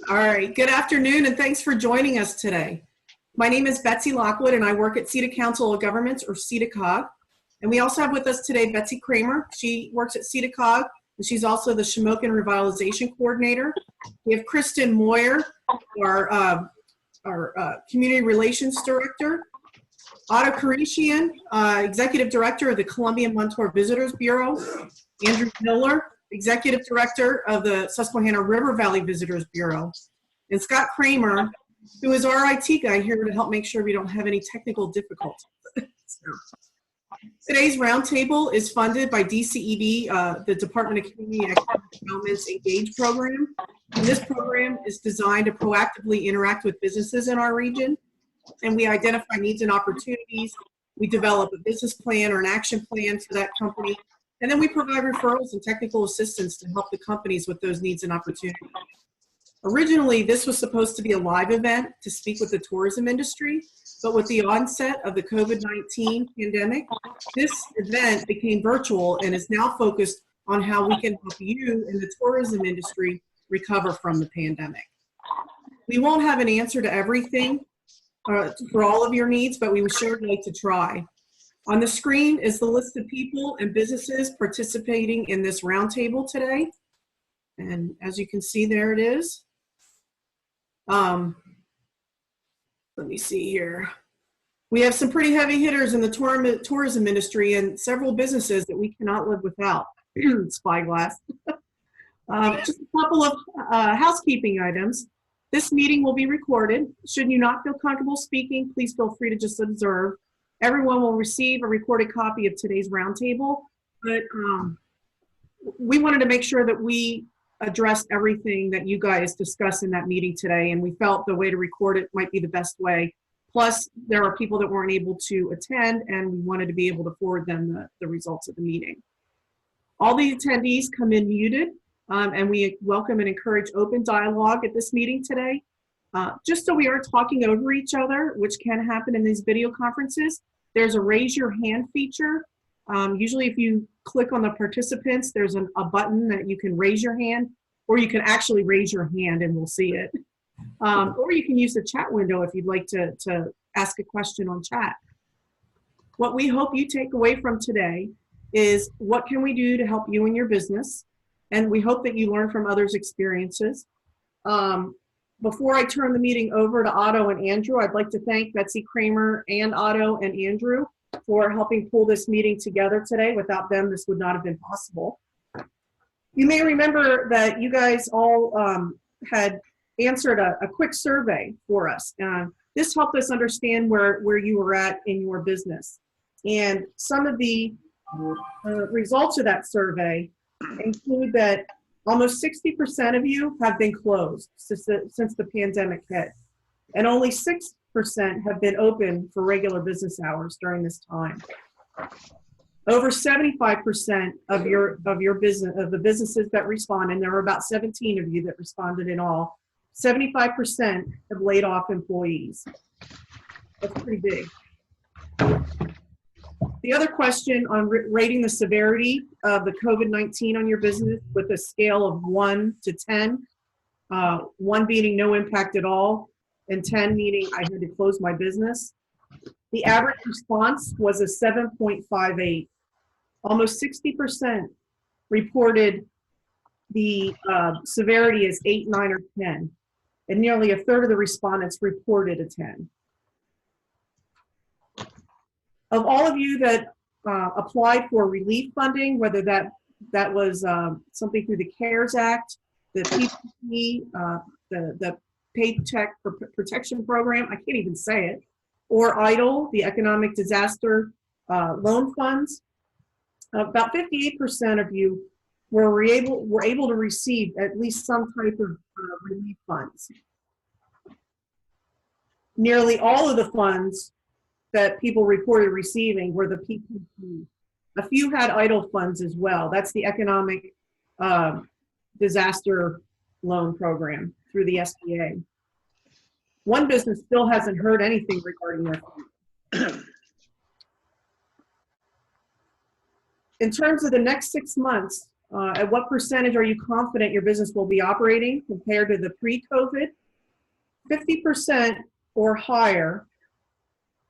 All right, good afternoon and thanks for joining us today. My name is Betsy Lockwood and I work at SEDA-Council of Governments, or SEDA-COG. And we also have with us today Betsy Kramer. She works at SEDA-COG and she's also the Shamokin Revitalization Coordinator. We have Kristen Moyer, our Community Relations Director. Otto Karishian, Executive Director of the Columbia-Montour Visitors Bureau. Andrew Miller, Executive Director of the Susquehanna River Valley Visitors Bureau. And Scott Kramer, who is our IT guy here to help make sure we don't have any technical difficulties. Today's roundtable is funded by DCED, the Department of Community and Economic Development's Engage program. And this program is designed to proactively interact with businesses in our region. And we identify needs and opportunities. We develop a business plan or an action plan for that company. And then we provide referrals and technical assistance to help the companies with those needs and opportunities. Originally, this was supposed to be a live event to speak with the tourism industry, but with the onset of the COVID-19 pandemic, this event became virtual and is now focused on how we can help you in the tourism industry recover from the pandemic. We won't have an answer to everything for all of your needs, but we would sure like to try. On the screen is the list of people and businesses participating in this roundtable today. And as you can see, there it is. Let me see here. We have some pretty heavy hitters in the tourism industry and several businesses that we cannot live without. Spyglass. Just a couple of housekeeping items. This meeting will be recorded. Should you not feel comfortable speaking, please feel free to just observe. Everyone will receive a recorded copy of today's roundtable, but we wanted to make sure that we addressed everything that you guys discussed in that meeting today, and we felt the way to record it might be the best way. Plus, there are people that weren't able to attend, and we wanted to be able to forward them the results of the meeting. All the attendees come in muted, and we welcome and encourage open dialogue at this meeting today. Just so we aren't talking over each other, which can happen in these video conferences, there's a raise your hand feature. Usually if you click on the participants, there's a button that you can raise your hand, or you can actually raise your hand and we'll see it. Or you can use the chat window if you'd like to ask a question on chat. What we hope you take away from today is what can we do to help you in your business? And we hope that you learn from others' experiences. Before I turn the meeting over to Otto and Andrew, I'd like to thank Betsy Kramer and Otto and Andrew for helping pull this meeting together today. Without them, this would not have been possible. You may remember that you guys all had answered a quick survey for us. This helped us understand where you were at in your business. And some of the results of that survey include that almost 60% of you have been closed since the pandemic hit, and only 6% have been open for regular business hours during this time. Over 75% of the businesses that responded, and there were about 17 of you that responded in all, 75% have laid off employees. That's pretty big. The other question on rating the severity of the COVID-19 on your business with a scale of 1 to 10, 1 meaning no impact at all, and 10 meaning I had to close my business. The average response was a 7.58. Almost 60% reported the severity as 8, 9, or 10, and nearly a third of the respondents reported a 10. Of all of you that applied for relief funding, whether that was something through the CARES Act, the PPP, the Paycheck Protection Program, I can't even say it, or EIDL, the Economic Disaster Loan Funds, about 58% of you were able to receive at least some type of relief funds. Nearly all of the funds that people reported receiving were the PPP. A few had EIDL funds as well. That's the Economic Disaster Loan Program through the SBA. One business still hasn't heard anything regarding their funds. In terms of the next 6 months, At what percentage are you confident your business will be operating compared to the pre-COVID? 50% or higher.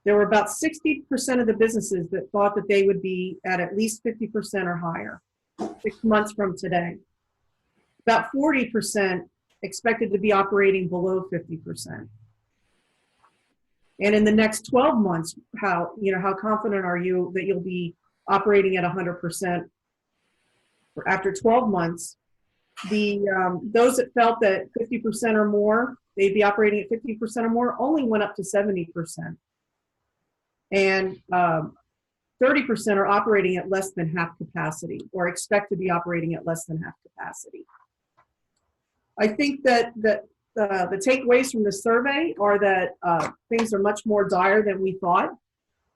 There were about 60% of the businesses that thought that they would be at least 50% or higher 6 months from today. About 40% expected to be operating below 50%. And in the next 12 months, how confident are you that you'll be operating at 100%? After 12 months, those that felt that 50% or more, they'd be operating at 50% or more, only went up to 70%. And 30% are operating at less than half capacity, or expect to be operating at less than half capacity. I think that the takeaways from the survey are that things are much more dire than we thought.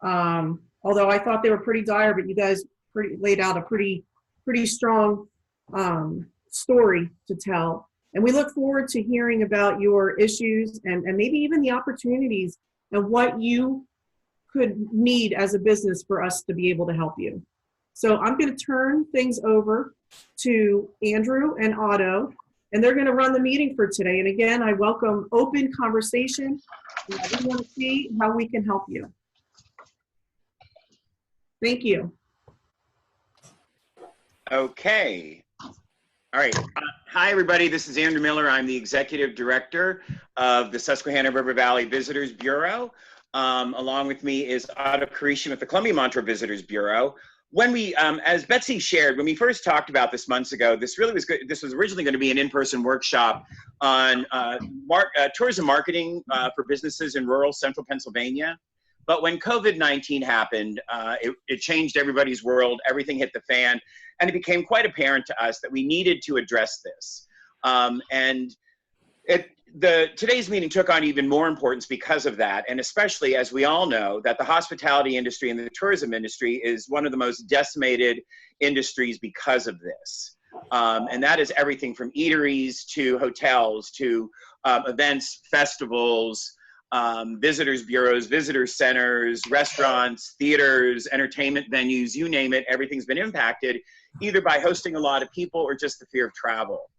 Although I thought they were pretty dire, but you guys laid out a pretty strong story to tell. And we look forward to hearing about your issues and maybe even the opportunities and what you could need as a business for us to be able to help you. So I'm going to turn things over to Andrew and Otto, and they're going to run the meeting for today. And again, I welcome open conversation. We want to see how we can help you. Thank you. Okay. All right. Hi, everybody. This is Andrew Miller. I'm the Executive Director of the Susquehanna River Valley Visitors Bureau. Along with me is Otto Karishan with the Columbia-Montour Visitors Bureau. When we, as Betsy shared, when we first talked about this months ago, this really was good. This was originally going to be an in-person workshop on tourism marketing for businesses in rural central Pennsylvania. But when COVID-19 happened, it changed everybody's world. Everything hit the fan. And it became quite apparent to us that we needed to address this. Today's meeting took on even more importance because of that, and especially as we all know that the hospitality industry and the tourism industry is one of the most decimated industries because of this. And that is everything from eateries to hotels to events, festivals, visitors bureaus, visitor centers, restaurants, theaters, entertainment venues, you name it, everything's been impacted either by hosting a lot of people or just the fear of travel.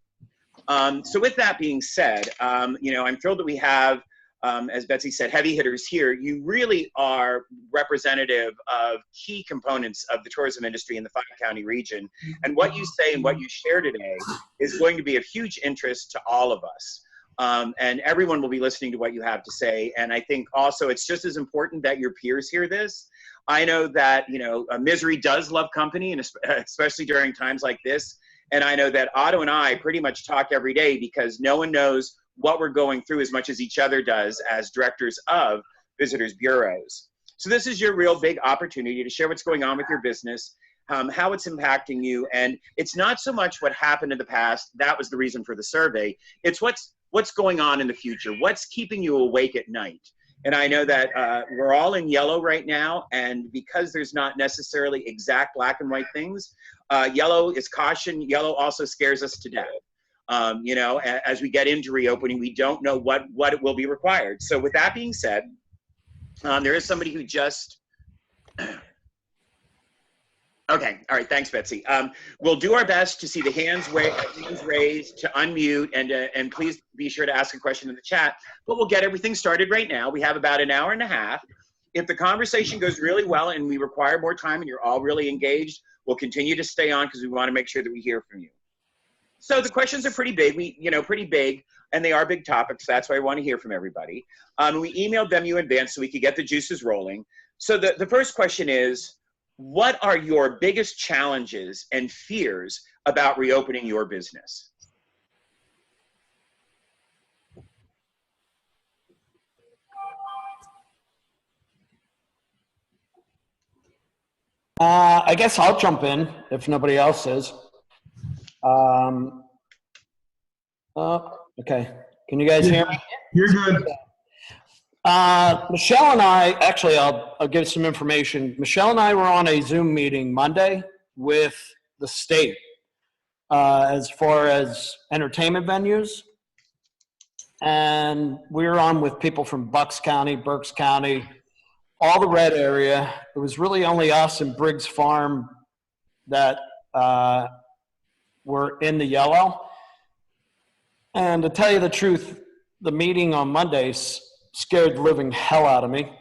So with that being said, I'm thrilled that we have, as Betsy said, heavy hitters here. You really are representative of key components of the tourism industry in the five-county region. And what you say and what you share today is going to be of huge interest to all of us. And everyone will be listening to what you have to say. And I think also it's just as important that your peers hear this. I know that, misery does love company, and especially during times like this. And I know that Otto and I pretty much talk every day because no one knows what we're going through as much as each other does as directors of visitors bureaus. So this is your real big opportunity to share what's going on with your business, how it's impacting you. And it's not so much what happened in the past. That was the reason for the survey. It's what's going on in the future. What's keeping you awake at night? And I know that we're all in yellow right now, and because there's not necessarily exact black and white things, yellow is caution. Yellow also scares us to death. As we get into reopening, we don't know what it will be required. So with that being said, there is somebody who just, okay, all right, thanks, Betsy. We'll do our best to see the hands raised, to unmute, and please be sure to ask a question in the chat. But we'll get everything started right now. We have about an hour and a half. If the conversation goes really well and we require more time and you're all really engaged, we'll continue to stay on because we want to make sure that we hear from you. So the questions are pretty big, pretty big, and they are big topics. That's why I want to hear from everybody. We emailed them you in advance so we could get the juices rolling. So the first question is, what are your biggest challenges and fears about reopening your business? I guess I'll jump in if nobody else is. Okay. Can you guys hear me? You're good. Michelle and I, actually, I'll give some information. Michelle and I were on a Zoom meeting Monday with the state as far as entertainment venues. And we were on with people from Bucks County, Berks County, all the red area. It was really only us and Briggs Farm that were in the yellow. And to tell you the truth, the meeting on Monday scared the living hell out of me.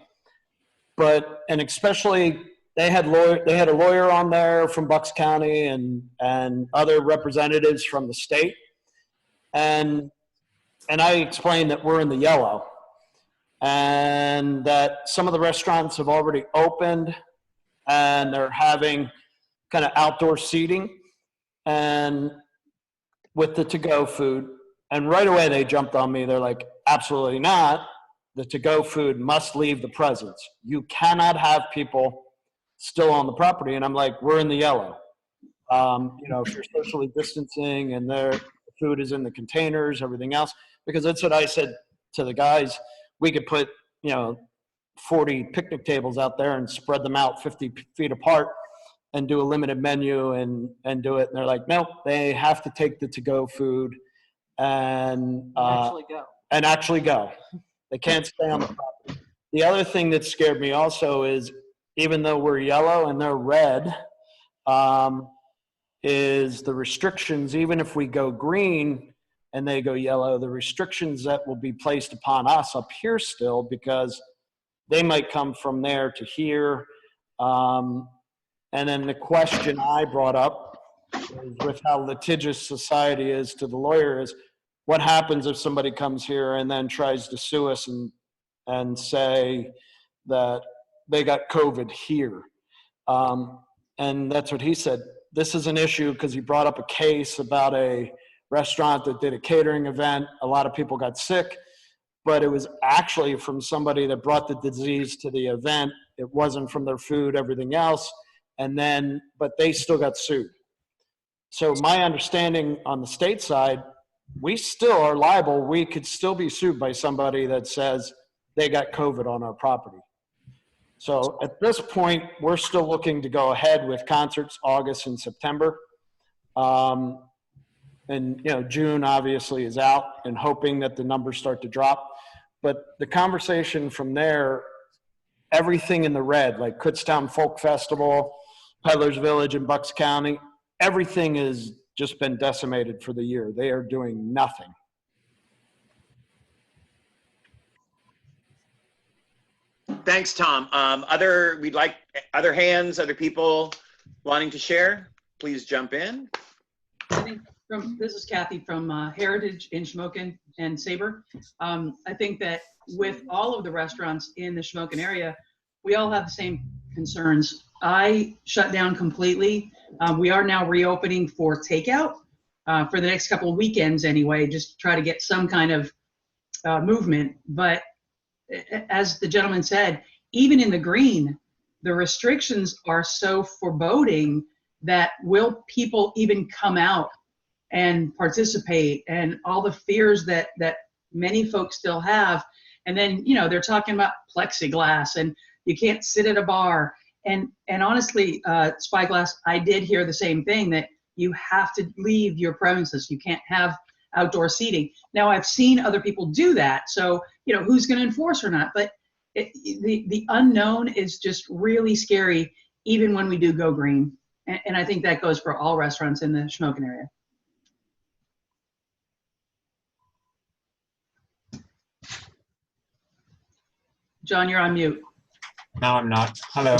And especially they had a lawyer on there from Bucks County and other representatives from the state. And I explained that we're in the yellow and that some of the restaurants have already opened and they're having kind of outdoor seating and with the to-go food. And right away they jumped on me. They're like, absolutely not. The to-go food must leave the presence. You cannot have people still on the property. And I'm like, we're in the yellow. If you're socially distancing and the food is in the containers, everything else, because that's what I said to the guys. We could put, 40 picnic tables out there and spread them out 50 feet apart and do a limited menu and do it. And they're like, nope, they have to take the to-go food and actually go. They can't stay on the property. The other thing that scared me also is, even though we're yellow and they're red, is the restrictions. Even if we go green and they go yellow, the restrictions that will be placed upon us up here still, because they might come from there to here. And then the question I brought up is, with how litigious society is to the lawyer, is what happens if somebody comes here and then tries to sue us and say that they got COVID here. And that's what he said. This is an issue because he brought up a case about a restaurant that did a catering event. A lot of people got sick, but it was actually from somebody that brought the disease to the event. It wasn't from their food, everything else. But they still got sued. So my understanding on the state side, we still are liable. We could still be sued by somebody that says they got COVID on our property. So at this point, we're still looking to go ahead with concerts August and September. June obviously is out, and hoping that the numbers start to drop. But the conversation from there, everything in the red, like Kutztown Folk Festival, Peddler's Village in Bucks County, everything has just been decimated for the year. They are doing nothing. Thanks, Tom. We'd like other hands, other people wanting to share, please jump in. I think this is Kathy from Heritage in Shamokin and Sabre. I think that with all of the restaurants in the Shamokin area, we all have the same concerns. I shut down completely. We are now reopening for takeout for the next couple of weekends anyway, just to try to get some kind of movement. But as the gentleman said, even in the green, the restrictions are so foreboding that will people even come out and participate, and all the fears that many folks still have. And then, they're talking about plexiglass and you can't sit at a bar. And honestly, Spyglass, I did hear the same thing, that you have to leave your premises. You can't have outdoor seating. Now, I've seen other people do that. So, who's going to enforce or not? But the unknown is just really scary, even when we do go green. And I think that goes for all restaurants in the Shamokin area. John, you're on mute. No, I'm not. Hello.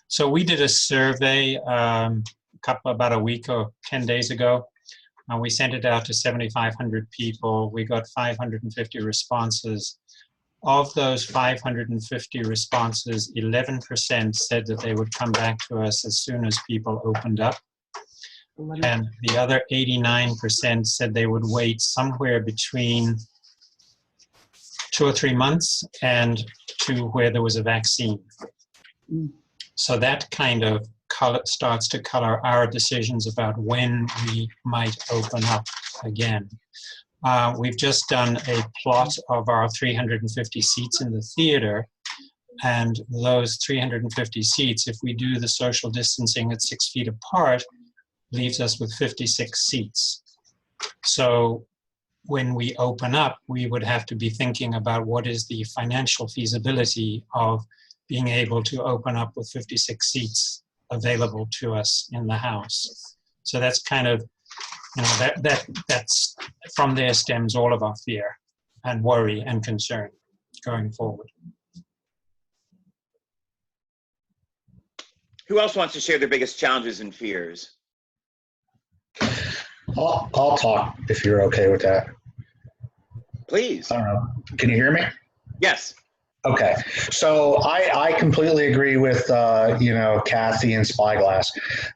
So we did a survey about a week or 10 days ago. We sent it out to 7,500 people. We got 550 responses. Of those 550 responses, 11% said that they would come back to us as soon as people opened up. And the other 89% said they would wait somewhere between 2 or 3 months and to where there was a vaccine. So that kind of starts to color our decisions about when we might open up again. We've just done a plot of our 350 seats in the theater, and those 350 seats, if we do the social distancing at 6 feet apart, leaves us with 56 seats. So when we open up, we would have to be thinking about what is the financial feasibility of being able to open up with 56 seats available to us in the House. So that's kind of, that's from there stems all of our fear and worry and concern going forward. Who else wants to share their biggest challenges and fears? I'll talk if you're okay with that. Please. I don't know. Can you hear me? Yes. Okay. So I completely agree with, Kathy and Spyglass.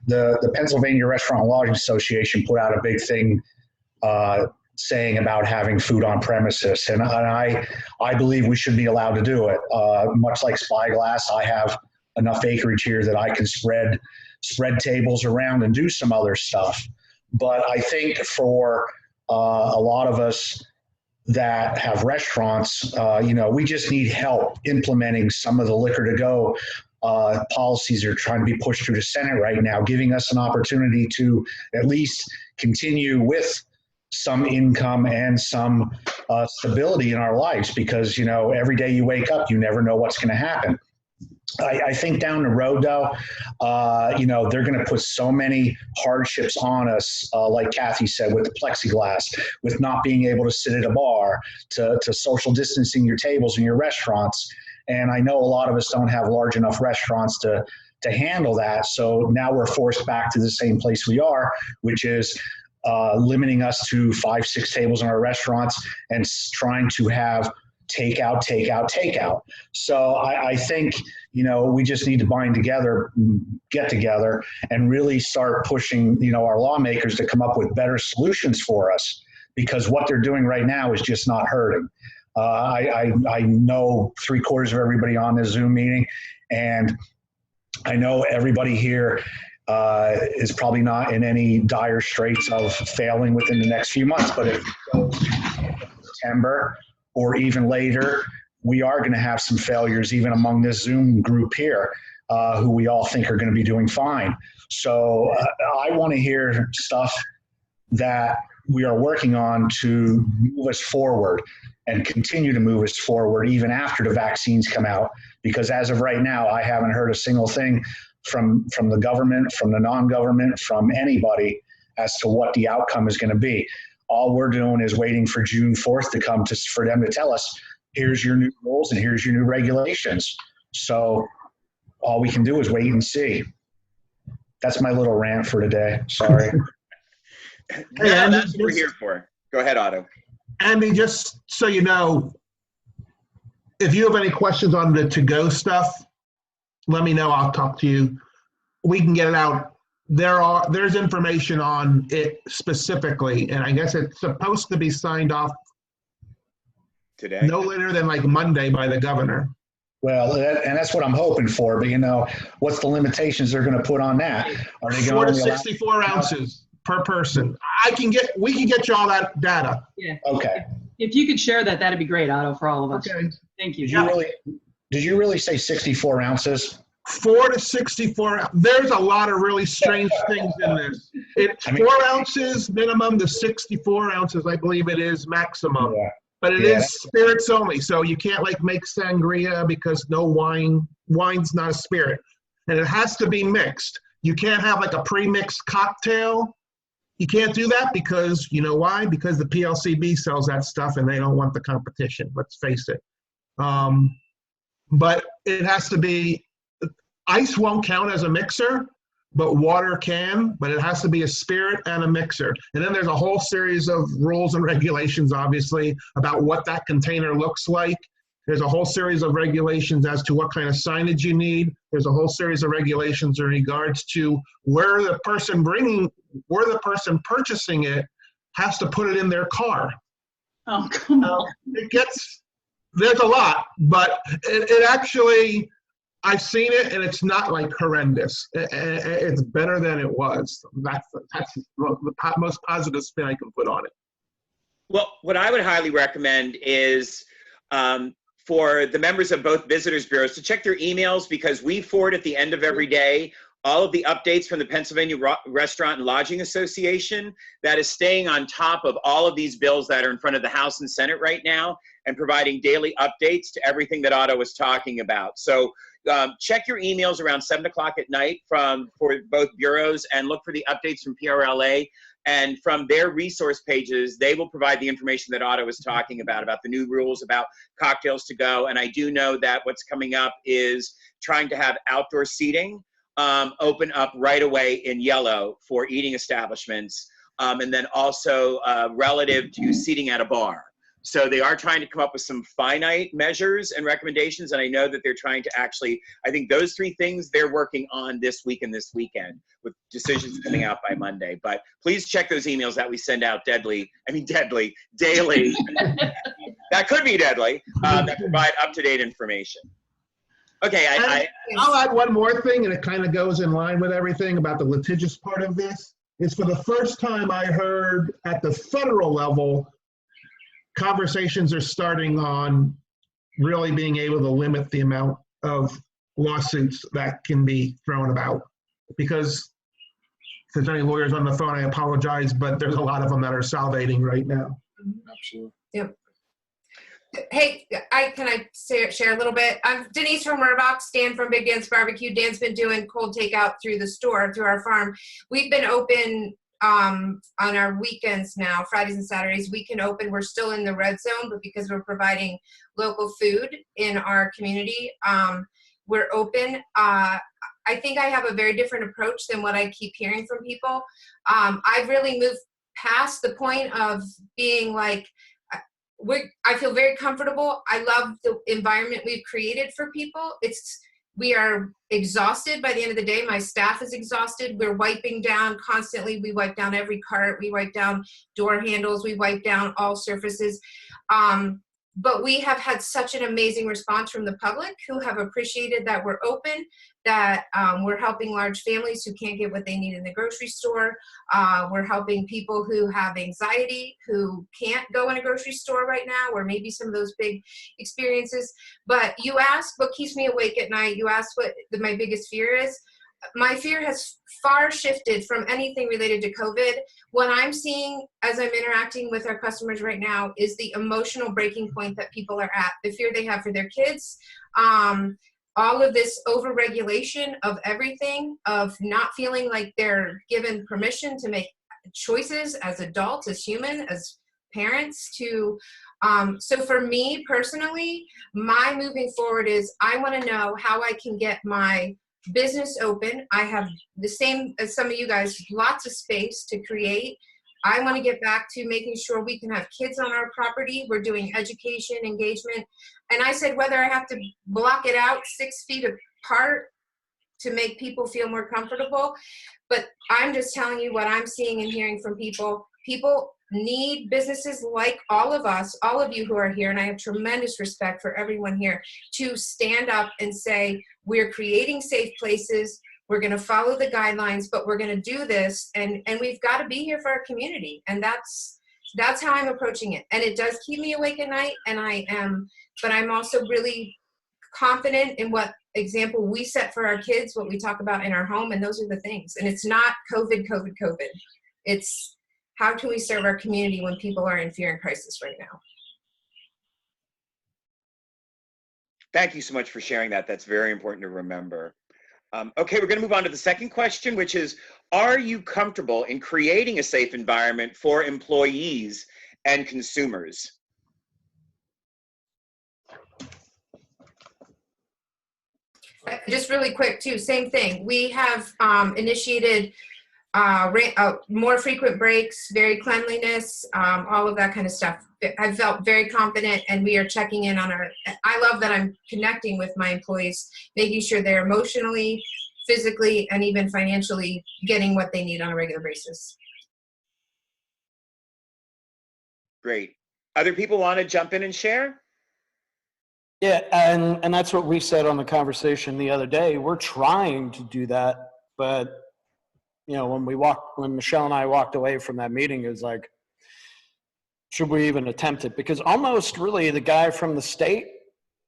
The Pennsylvania Restaurant and Lodging Association put out a big thing saying about having food on premises. And I believe we should be allowed to do it. Much like Spyglass, I have enough acreage here that I can spread tables around and do some other stuff. But I think for a lot of us that have restaurants, we just need help implementing some of the liquor to go policies that are trying to be pushed through the Senate right now, giving us an opportunity to at least continue with some income and some stability in our lives, because, every day you wake up, you never know what's going to happen. I think down the road, though, they're going to put so many hardships on us, like Kathy said, with the plexiglass, with not being able to sit at a bar, to social distancing your tables in your restaurants. And I know a lot of us don't have large enough restaurants to handle that. So now we're forced back to the same place we are, which is limiting us to 5-6 tables in our restaurants and trying to have takeout. So I think, we just need to get together and really start pushing, our lawmakers to come up with better solutions for us, because what they're doing right now is just not hurting. I know 3/4 of everybody on this Zoom meeting, and I know everybody here is probably not in any dire straits of failing within the next few months, but if September or even later, we are going to have some failures even among this Zoom group here, who we all think are going to be doing fine. So I want to hear stuff that we are working on to move us forward and continue to move us forward even after the vaccines come out, because as of right now, I haven't heard a single thing from the government, from the non-government, from anybody as to what the outcome is going to be. All we're doing is waiting for June 4th to come for them to tell us, here's your new rules and here's your new regulations. So all we can do is wait and see. That's my little rant for today. Sorry. Yeah, that's what we're here for. Go ahead, Otto. Andy, just so you know, if you have any questions on the to-go stuff, let me know. I'll talk to you. We can get it out. There's information on it specifically, and I guess it's supposed to be signed off Today? no later than like Monday by the governor. Well, and that's what I'm hoping for. But what's the limitations they're going to put on that? Are they 4 going to 64 ounces per person. We can get you all that data. Yeah. Okay. If you could share that, that'd be great, Otto, for all of us. Okay. Thank you. Did you really say 64 ounces? 4 to 64. There's a lot of really strange things in this. It's 4 ounces minimum to 64 ounces, I believe it is maximum. Yeah. But it is spirits only, so you can't make sangria because no wine's not a spirit. And it has to be mixed. You can't have a pre-mixed cocktail. You can't do that because, you know why? Because the PLCB sells that stuff and they don't want the competition, let's face it. But it has to be, ice won't count as a mixer, but water can, but it has to be a spirit and a mixer. And then there's a whole series of rules and regulations, obviously, about what that container looks like. There's a whole series of regulations as to what kind of signage you need. There's a whole series of regulations in regards to where the person purchasing it has to put it in their car. Oh, come on. There's a lot, but it actually, I've seen it, and it's not horrendous. It's better than it was. That's the most positive spin I can put on it. Well, what I would highly recommend is for the members of both visitors bureaus to check their emails, because we forward at the end of every day all of the updates from the Pennsylvania Restaurant and Lodging Association that is staying on top of all of these bills that are in front of the House and Senate right now and providing daily updates to everything that Otto was talking about. So check your emails around 7 o'clock at night for both bureaus, and look for the updates from PRLA. And from their resource pages, they will provide the information that Otto was talking about the new rules about cocktails to go. And I do know that what's coming up is trying to have outdoor seating open up right away in yellow for eating establishments, and then also relative to seating at a bar. So they are trying to come up with some finite measures and recommendations, and I know that they're trying to actually, I think those 3 things they're working on this week and this weekend, with decisions coming out by Monday. But please check those emails that we send out daily. That could be deadly, that provide up-to-date information. Okay, I'll add one more thing, and it kind of goes in line with everything about the litigious part of this. It's for the first time I heard at the federal level, conversations are starting on really being able to limit the amount of lawsuits that can be thrown about. Because if there's any lawyers on the phone, I apologize, but there's a lot of them that are salivating right now. Absolutely. Yep. Hey, can I share a little bit? I'm Denise from Murdoch, Dan from Big Dan's Barbecue. Dan's been doing cold takeout through the store, through our farm. We've been open on our weekends now, Fridays and Saturdays. We can open. We're still in the red zone, but because we're providing local food in our community, we're open. I think I have a very different approach than what I keep hearing from people. I've really moved past the point of being like, I feel very comfortable. I love the environment we've created for people. We are exhausted by the end of the day. My staff is exhausted. We're wiping down constantly. We wipe down every cart. We wipe down door handles. We wipe down all surfaces. But we have had such an amazing response from the public who have appreciated that we're open, that we're helping large families who can't get what they need in the grocery store. We're helping people who have anxiety, who can't go in a grocery store right now, or maybe some of those big experiences. But you asked what keeps me awake at night. You asked what my biggest fear is. My fear has far shifted from anything related to COVID. What I'm seeing as I'm interacting with our customers right now is the emotional breaking point that people are at, the fear they have for their kids, all of this overregulation of everything, of not feeling like they're given permission to make choices as adults, as human, as parents to, so for me personally, my moving forward is I want to know how I can get my business open. I have the same as some of you guys, lots of space to create. I want to get back to making sure we can have kids on our property. We're doing education, engagement. And I said, whether I have to block it out 6 feet apart to make people feel more comfortable. But I'm just telling you what I'm seeing and hearing from people. People need businesses like all of us, all of you who are here, and I have tremendous respect for everyone here, to stand up and say, we're creating safe places, we're going to follow the guidelines, but we're going to do this, and we've got to be here for our community. And that's how I'm approaching it. And it does keep me awake at night, but I'm also really confident in what example we set for our kids, what we talk about in our home, and those are the things. And it's not COVID. It's how can we serve our community when people are in fear and crisis right now? Thank you so much for sharing that. That's very important to remember. Okay, we're going to move on to the second question, which is, are you comfortable in creating a safe environment for employees and consumers? Just really quick too, same thing. We have initiated more frequent breaks, very cleanliness, all of that kind of stuff. I felt very confident, and we are checking in on I love that I'm connecting with my employees, making sure they're emotionally, physically, and even financially getting what they need on a regular basis. Great. Other people want to jump in and share? Yeah, and that's what we said on the conversation the other day. We're trying to do that, but you know, when Michelle and I walked away from that meeting, it was like, should we even attempt it? Because almost really the guy from the state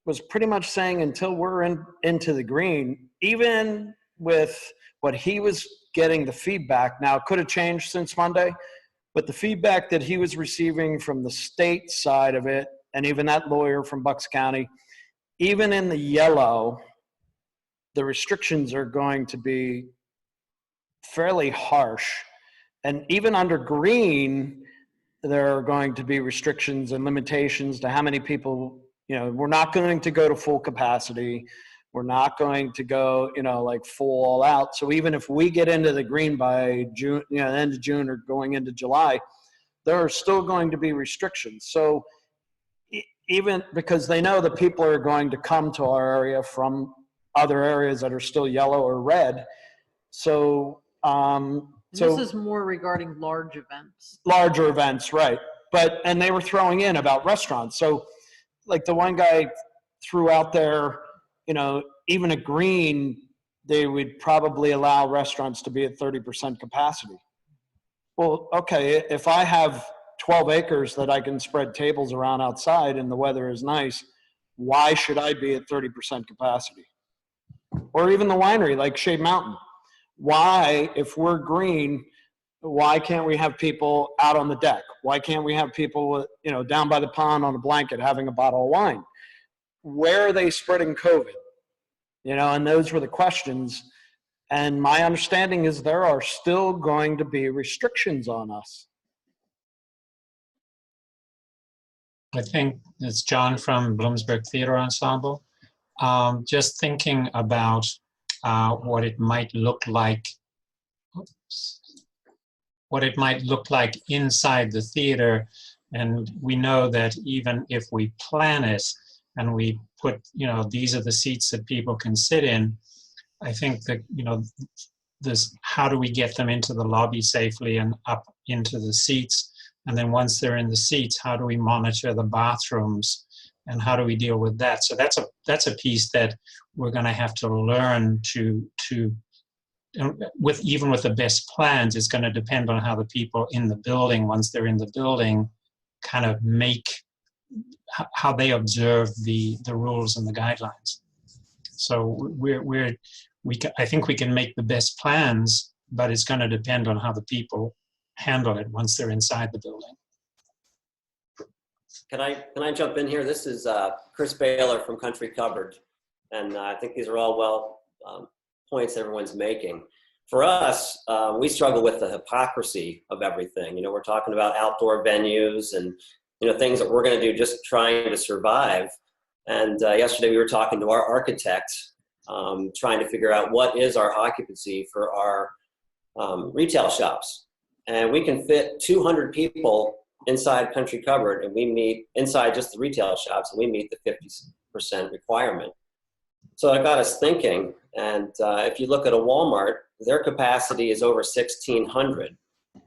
was pretty much saying until we're into the green, even with what he was getting the feedback, now it could have changed since Monday, but the feedback that he was receiving from the state side of it, and even that lawyer from Bucks County, even in the yellow, the restrictions are going to be fairly harsh. And even under green, there are going to be restrictions and limitations to how many people, we're not going to go to full capacity. We're not going to go, like full all out. So even if we get into the green by June, end of June or going into July, there are still going to be restrictions. So even because they know that people are going to come to our area from other areas that are still yellow or red. So, this is more regarding large events. Larger events, right. And they were throwing in about restaurants. So like the one guy threw out there, even at green, they would probably allow restaurants to be at 30% capacity. Well, okay, if I have 12 acres that I can spread tables around outside and the weather is nice, why should I be at 30% capacity? Or even the winery like Shade Mountain. Why, if we're green, why can't we have people out on the deck? Why can't we have people, down by the pond on a blanket having a bottle of wine? Where are they spreading COVID? And those were the questions. And my understanding is there are still going to be restrictions on us. I think it's John from Bloomsburg Theater Ensemble. Just thinking about what it might look like. What it might look like inside the theater. And we know that even if we plan it and we put, these are the seats that people can sit in, I think that, this, how do we get them into the lobby safely and up into the seats? And then once they're in the seats, how do we monitor the bathrooms and how do we deal with that? So that's a piece that we're going to have to learn to even with the best plans, it's going to depend on how the people in the building, once they're in the building, kind of how they observe the rules and the guidelines. So I think we can make the best plans, but it's going to depend on how the people handle it once they're inside the building. Can I jump in here? This is Chris Baylor from Country Cupboard, and I think these are all points everyone's making. For us, we struggle with the hypocrisy of everything. We're talking about outdoor venues and things that we're going to do just trying to survive. And yesterday we were talking to our architect, trying to figure out what is our occupancy for our retail shops. And we can fit 200 people inside Country Cupboard, and we meet inside just the retail shops, and we meet the 50% requirement. So it got us thinking. And if you look at a Walmart, their capacity is over 1,600.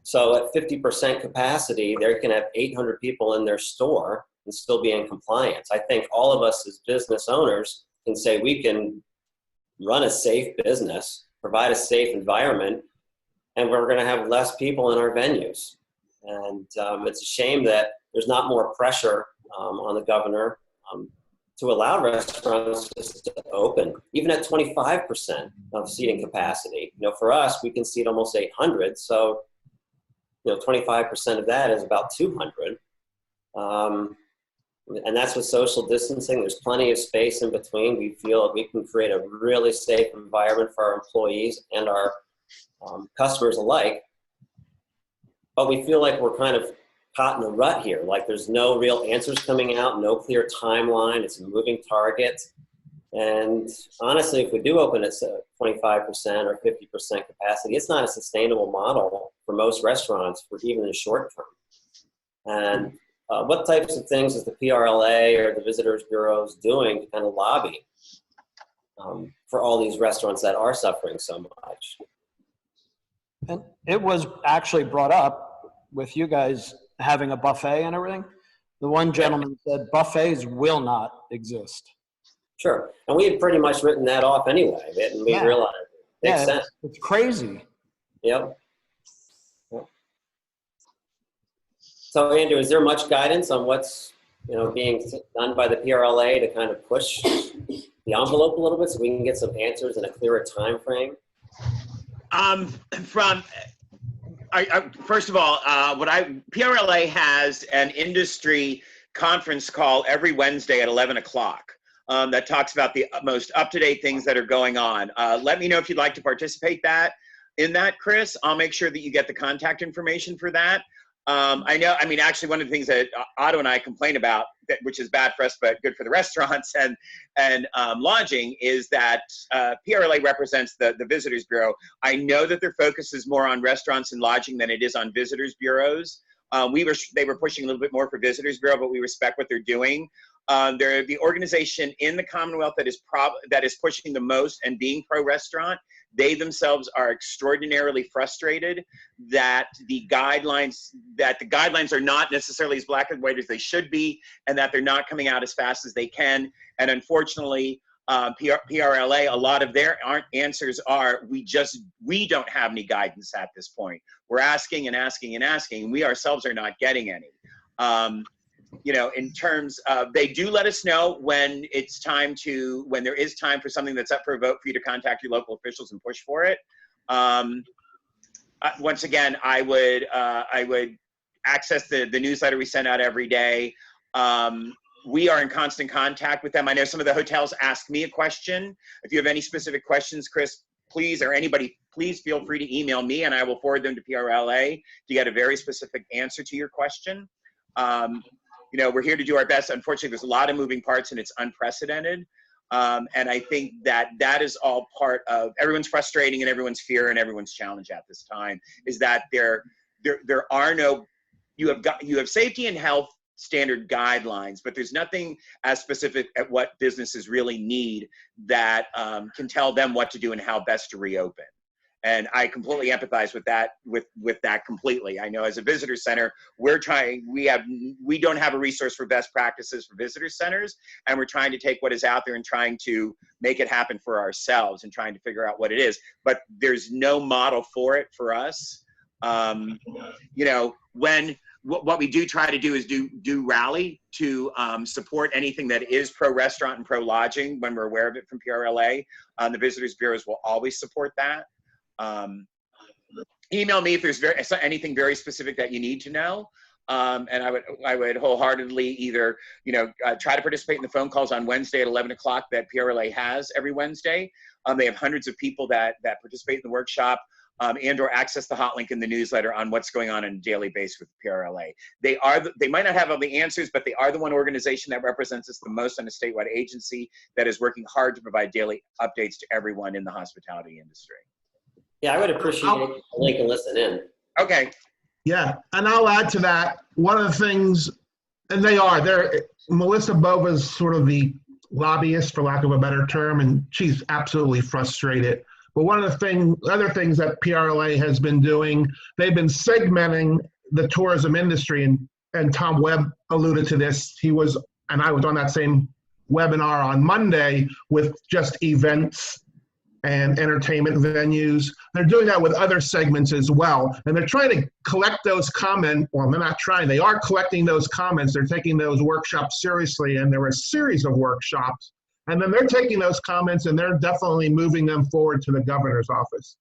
So at 50% capacity, they can have 800 people in their store and still be in compliance. I think all of us as business owners can say we can run a safe business, provide a safe environment, and we're going to have less people in our venues. And it's a shame that there's not more pressure on the governor to allow restaurants just to open, even at 25% of seating capacity. For us, we can seat almost 800, so 25% of that is about 200. And that's with social distancing. There's plenty of space in between. We feel we can create a really safe environment for our employees and our customers alike. But we feel like we're kind of caught in a rut here. Like there's no real answers coming out, no clear timeline. It's a moving target. And honestly, if we do open at 25% or 50% capacity, it's not a sustainable model for most restaurants for even the short term. And what types of things is the PRLA or the Visitors Bureaus doing to kind of lobby for all these restaurants that are suffering so much? And it was actually brought up with you guys having a buffet and everything. The one gentleman said buffets will not exist. Sure. And we had pretty much written that off anyway. And we realized it makes sense. It's crazy. Yep. So Andrew, is there much guidance on what's being done by the PRLA to kind of push the envelope a little bit so we can get some answers in a clearer time frame? First of all, PRLA has an industry conference call every Wednesday at 11 o'clock. that talks about the most up-to-date things that are going on. Let me know if you'd like to participate in that, Chris. I'll make sure that you get the contact information for that. Actually, one of the things that Otto and I complain about, which is bad for us but good for the restaurants and lodging, is that PRLA represents the Visitors Bureau. I know that their focus is more on restaurants and lodging than it is on visitors bureaus. They were pushing a little bit more for Visitors Bureau, but we respect what they're doing. They're the organization in the Commonwealth that is pushing the most and being pro-restaurant. They themselves are extraordinarily frustrated that the guidelines are not necessarily as black and white as they should be, and that they're not coming out as fast as they can. And unfortunately, PRLA, a lot of their answers are, we don't have any guidance at this point. We're asking and asking and asking. We ourselves are not getting any. In terms of, they do let us know when there is time for something that's up for a vote for you to contact your local officials and push for it. Once again, I would access the newsletter we send out every day. We are in constant contact with them. I know some of the hotels ask me a question. If you have any specific questions, Chris, please, or anybody, please feel free to email me and I will forward them to PRLA to get a very specific answer to your question. We're here to do our best. Unfortunately, there's a lot of moving parts and it's unprecedented. And I think that is all part of everyone's frustrating and everyone's fear and everyone's challenge at this time, is that there are no, you have safety and health standard guidelines, but there's nothing as specific at what businesses really need that can tell them what to do and how best to reopen. And I completely empathize with that completely. I know as a visitor center, we don't have a resource for best practices for visitor centers, and we're trying to take what is out there and trying to make it happen for ourselves and trying to figure out what it is. But there's no model for it for us. What we do try to do is do rally to support anything that is pro-restaurant and pro-lodging when we're aware of it from PRLA. The Visitors Bureaus will always support that. Email me if there's anything very specific that you need to know. And I would wholeheartedly either, try to participate in the phone calls on Wednesday at 11 o'clock that PRLA has every Wednesday. They have hundreds of people that participate in the workshop, and or access the hot link in the newsletter on what's going on a daily basis with PRLA. They might not have all the answers, but they are the one organization that represents us the most on a statewide agency that is working hard to provide daily updates to everyone in the hospitality industry. Yeah, I would appreciate the link and listen in. Okay. Yeah, and I'll add to that, one of the things, and Melissa Bova's sort of the lobbyist, for lack of a better term, and she's absolutely frustrated. But one of the other things that PRLA has been doing, they've been segmenting the tourism industry, and Tom Webb alluded to this. I was on that same webinar on Monday with just events and entertainment venues. They're doing that with other segments as well. And they're trying to collect those comments. Well, they're not trying. They are collecting those comments. They're taking those workshops seriously. And there were a series of workshops. And then they're taking those comments and they're definitely moving them forward to the governor's office.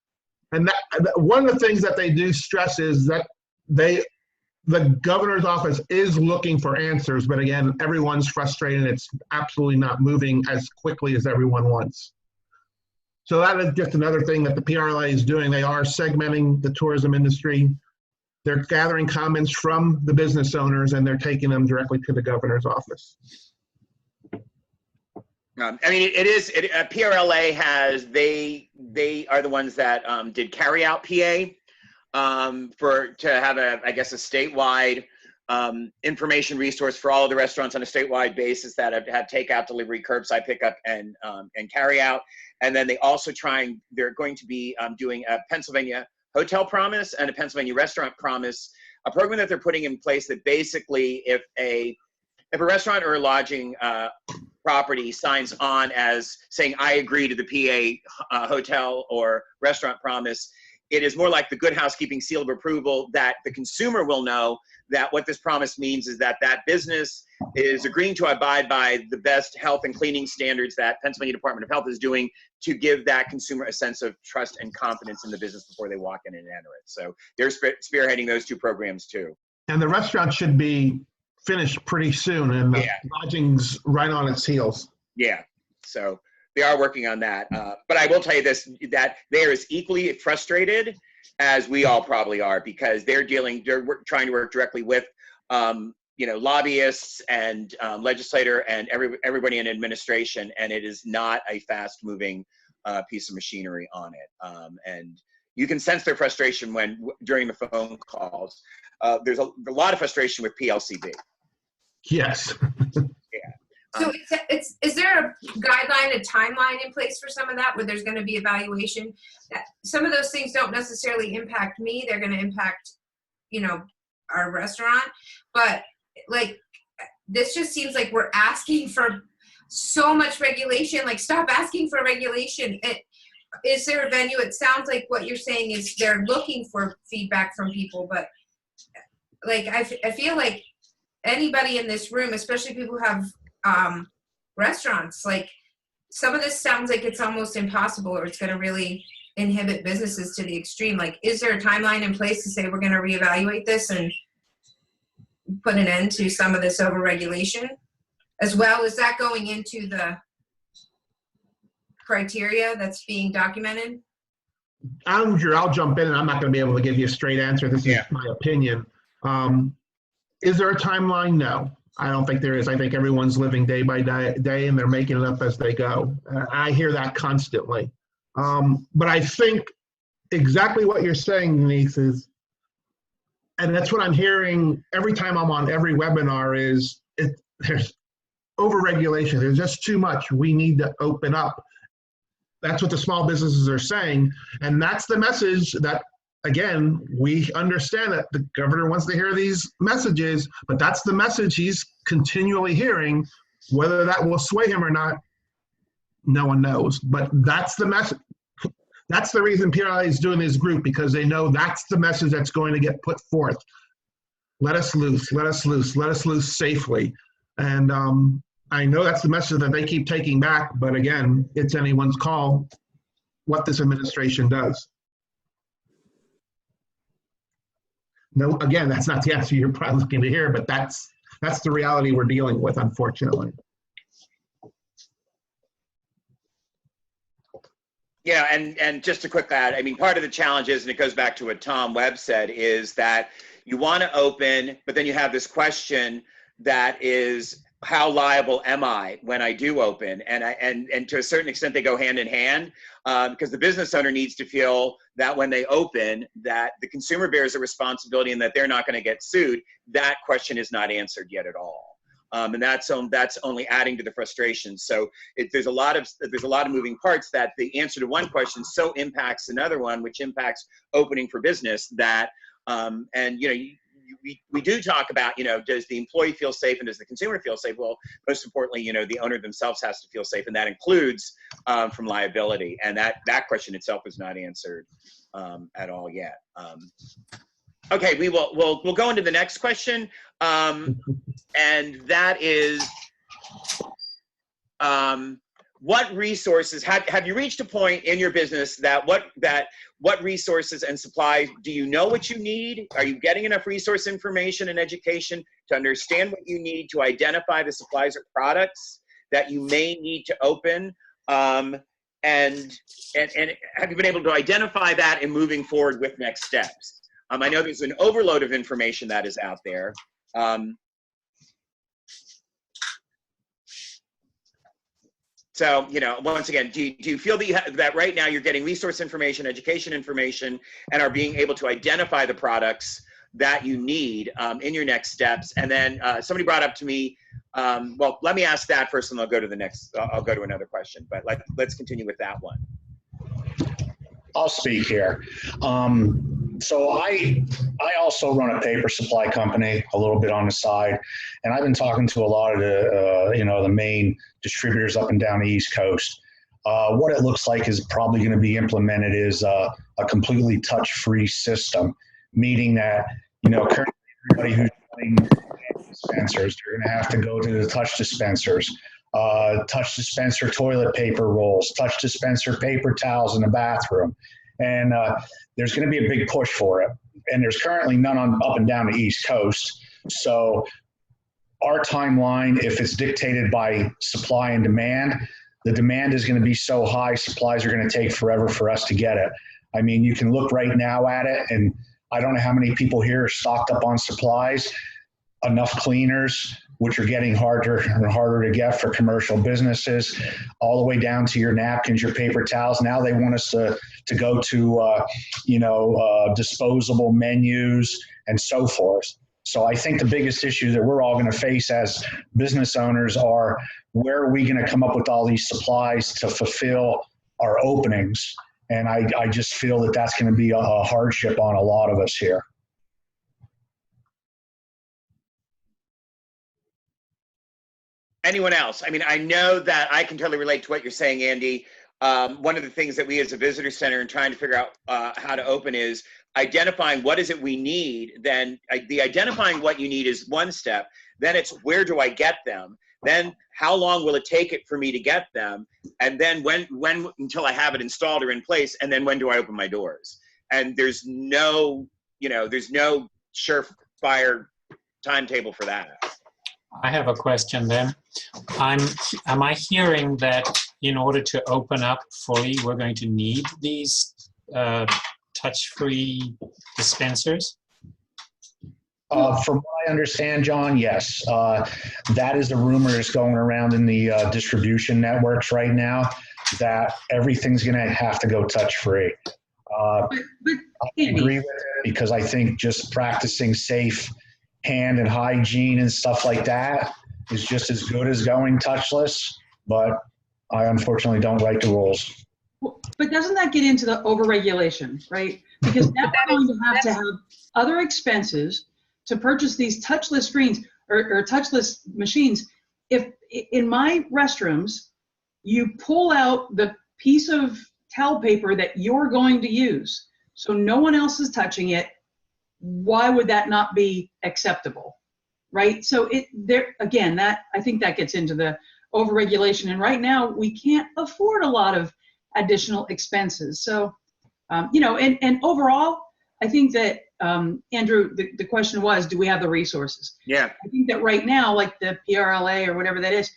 And one of the things that they do stress is that the governor's office is looking for answers. But again, everyone's frustrated. It's absolutely not moving as quickly as everyone wants. So that is just another thing that the PRLA is doing. They are segmenting the tourism industry. They're gathering comments from the business owners and they're taking them directly to the governor's office. PRLA they are the ones that did carry out PA to have a statewide information resource for all of the restaurants on a statewide basis that have takeout, delivery, curbside pickup, and carry out. And then they're going to be doing a Pennsylvania hotel promise and a Pennsylvania restaurant promise, a program that they're putting in place that basically if a restaurant or a lodging property signs on as saying, I agree to the PA hotel or restaurant promise, it is more like the Good Housekeeping seal of approval that the consumer will know that what this promise means is that business is agreeing to abide by the best health and cleaning standards that Pennsylvania Department of Health is doing to give that consumer a sense of trust and confidence in the business before they walk in and enter it. So they're spearheading those two programs too. And the restaurant should be finished pretty soon, and the lodging's right on its heels. Yeah, so they are working on that. But I will tell you this, that they are as equally frustrated as we all probably are, because they're trying to work directly with, lobbyists and legislator and everybody in administration, and it is not a fast-moving piece of machinery on it. And you can sense their frustration during the phone calls. There's a lot of frustration with PLCB. Yes. Yeah. So is there a guideline, a timeline in place for some of that, where there's going to be evaluation? Some of those things don't necessarily impact me. They're going to impact, our restaurant. But like, this just seems like we're asking for so much regulation. Like, stop asking for regulation. Is there a venue? It sounds like what you're saying is they're looking for feedback from people, but like, I feel like anybody in this room, especially people who have restaurants, like, some of this sounds like it's almost impossible, or it's going to really inhibit businesses to the extreme. Like, is there a timeline in place to say we're going to reevaluate this and put an end to some of this overregulation, as well as that going into the criteria that's being documented? Andrew, I'll jump in, and I'm not going to be able to give you a straight answer. This is my opinion. Is there a timeline? No, I don't think there is. I think everyone's living day by day, and they're making it up as they go. I hear that constantly. But I think exactly what you're saying, Denise, is, and that's what I'm hearing every time I'm on every webinar, is there's overregulation. There's just too much. We need to open up. That's what the small businesses are saying. And that's the message that, again, we understand that the governor wants to hear these messages, but that's the message he's continually hearing. Whether that will sway him or not, no one knows. But that's the message. That's the reason PRI is doing this group, because they know that's the message that's going to get put forth. Let us loose, let us loose, let us loose safely. And I know that's the message that they keep taking back, but again, it's anyone's call what this administration does. No, again, that's not the answer you're probably looking to hear, but that's the reality we're dealing with, unfortunately. Yeah, and just a quick add, I mean, part of the challenge is, and it goes back to what Tom Webb said, is that you want to open, but then you have this question that is, how liable am I when I do open? And to a certain extent, they go hand in hand, because the business owner needs to feel that when they open, that the consumer bears a responsibility and that they're not going to get sued. That question is not answered yet at all. And that's only adding to the frustration. So there's a lot of moving parts, that the answer to one question so impacts another one, which impacts opening for business. That we do talk about, does the employee feel safe and does the consumer feel safe? Well, most importantly, the owner themselves has to feel safe, and that includes from liability. And that question itself is not answered at all yet. Okay, we'll go into the next question, and that is, what resources have you reached a point in your business that what resources and supplies do you know what you need? Are you getting enough resource information and education to understand what you need to identify the supplies or products that you may need to open? And have you been able to identify that in moving forward with next steps? I know there's an overload of information that is out there. So, once again, do you feel that right now you're getting resource information, education information, and are being able to identify the products that you need in your next steps? And then somebody brought up to me, well, let me ask that first, and I'll go to the next. I'll go to another question, but let's continue with that one. I'll speak here. So I also run a paper supply company a little bit on the side, and I've been talking to a lot of the main distributors up and down the East Coast. What it looks like is probably going to be implemented is a completely touch-free system, meaning that currently everybody who's running dispensers, they're going to have to go to the touch dispensers. Touch dispenser toilet paper rolls, touch dispenser paper towels in the bathroom. And there's going to be a big push for it. And there's currently none up and down the East Coast. So our timeline, if it's dictated by supply and demand, the demand is going to be so high, supplies are going to take forever for us to get it. I mean, you can look right now at it, and I don't know how many people here are stocked up on supplies, enough cleaners, which are getting harder and harder to get for commercial businesses, all the way down to your napkins, your paper towels. Now they want us to go to, disposable menus and so forth. So I think the biggest issue that we're all going to face as business owners are, where are we going to come up with all these supplies to fulfill our openings? And I just feel that that's going to be a hardship on a lot of us here. Anyone else? I mean, I know that I can totally relate to what you're saying, Andy. One of the things that we as a visitor center and trying to figure out how to open is identifying what is it we need. Then the identifying what you need is one step. Then it's, where do I get them? Then how long will it take it for me to get them? And then when until I have it installed or in place, and then when do I open my doors? And there's no, there's no surefire timetable for that. I have a question then. Am I hearing that in order to open up fully, we're going to need these touch-free dispensers? From what I understand, John, yes. That is the rumor that's going around in the distribution networks right now, that everything's going to have to go touch-free. I agree with it, because I think just practicing safe hand and hygiene and stuff like that is just as good as going touchless, but I unfortunately don't write the rules. But doesn't that get into the overregulation, right? Because now we're going to have other expenses to purchase these touchless screens or touchless machines. If in my restrooms, you pull out the piece of towel paper that you're going to use, so no one else is touching it, why would that not be acceptable, right? So again, I think that gets into the overregulation. And right now we can't afford a lot of additional expenses. So, and overall, I think that, Andrew, the question was, do we have the resources? Yeah. I think that right now, like the PRLA or whatever that is,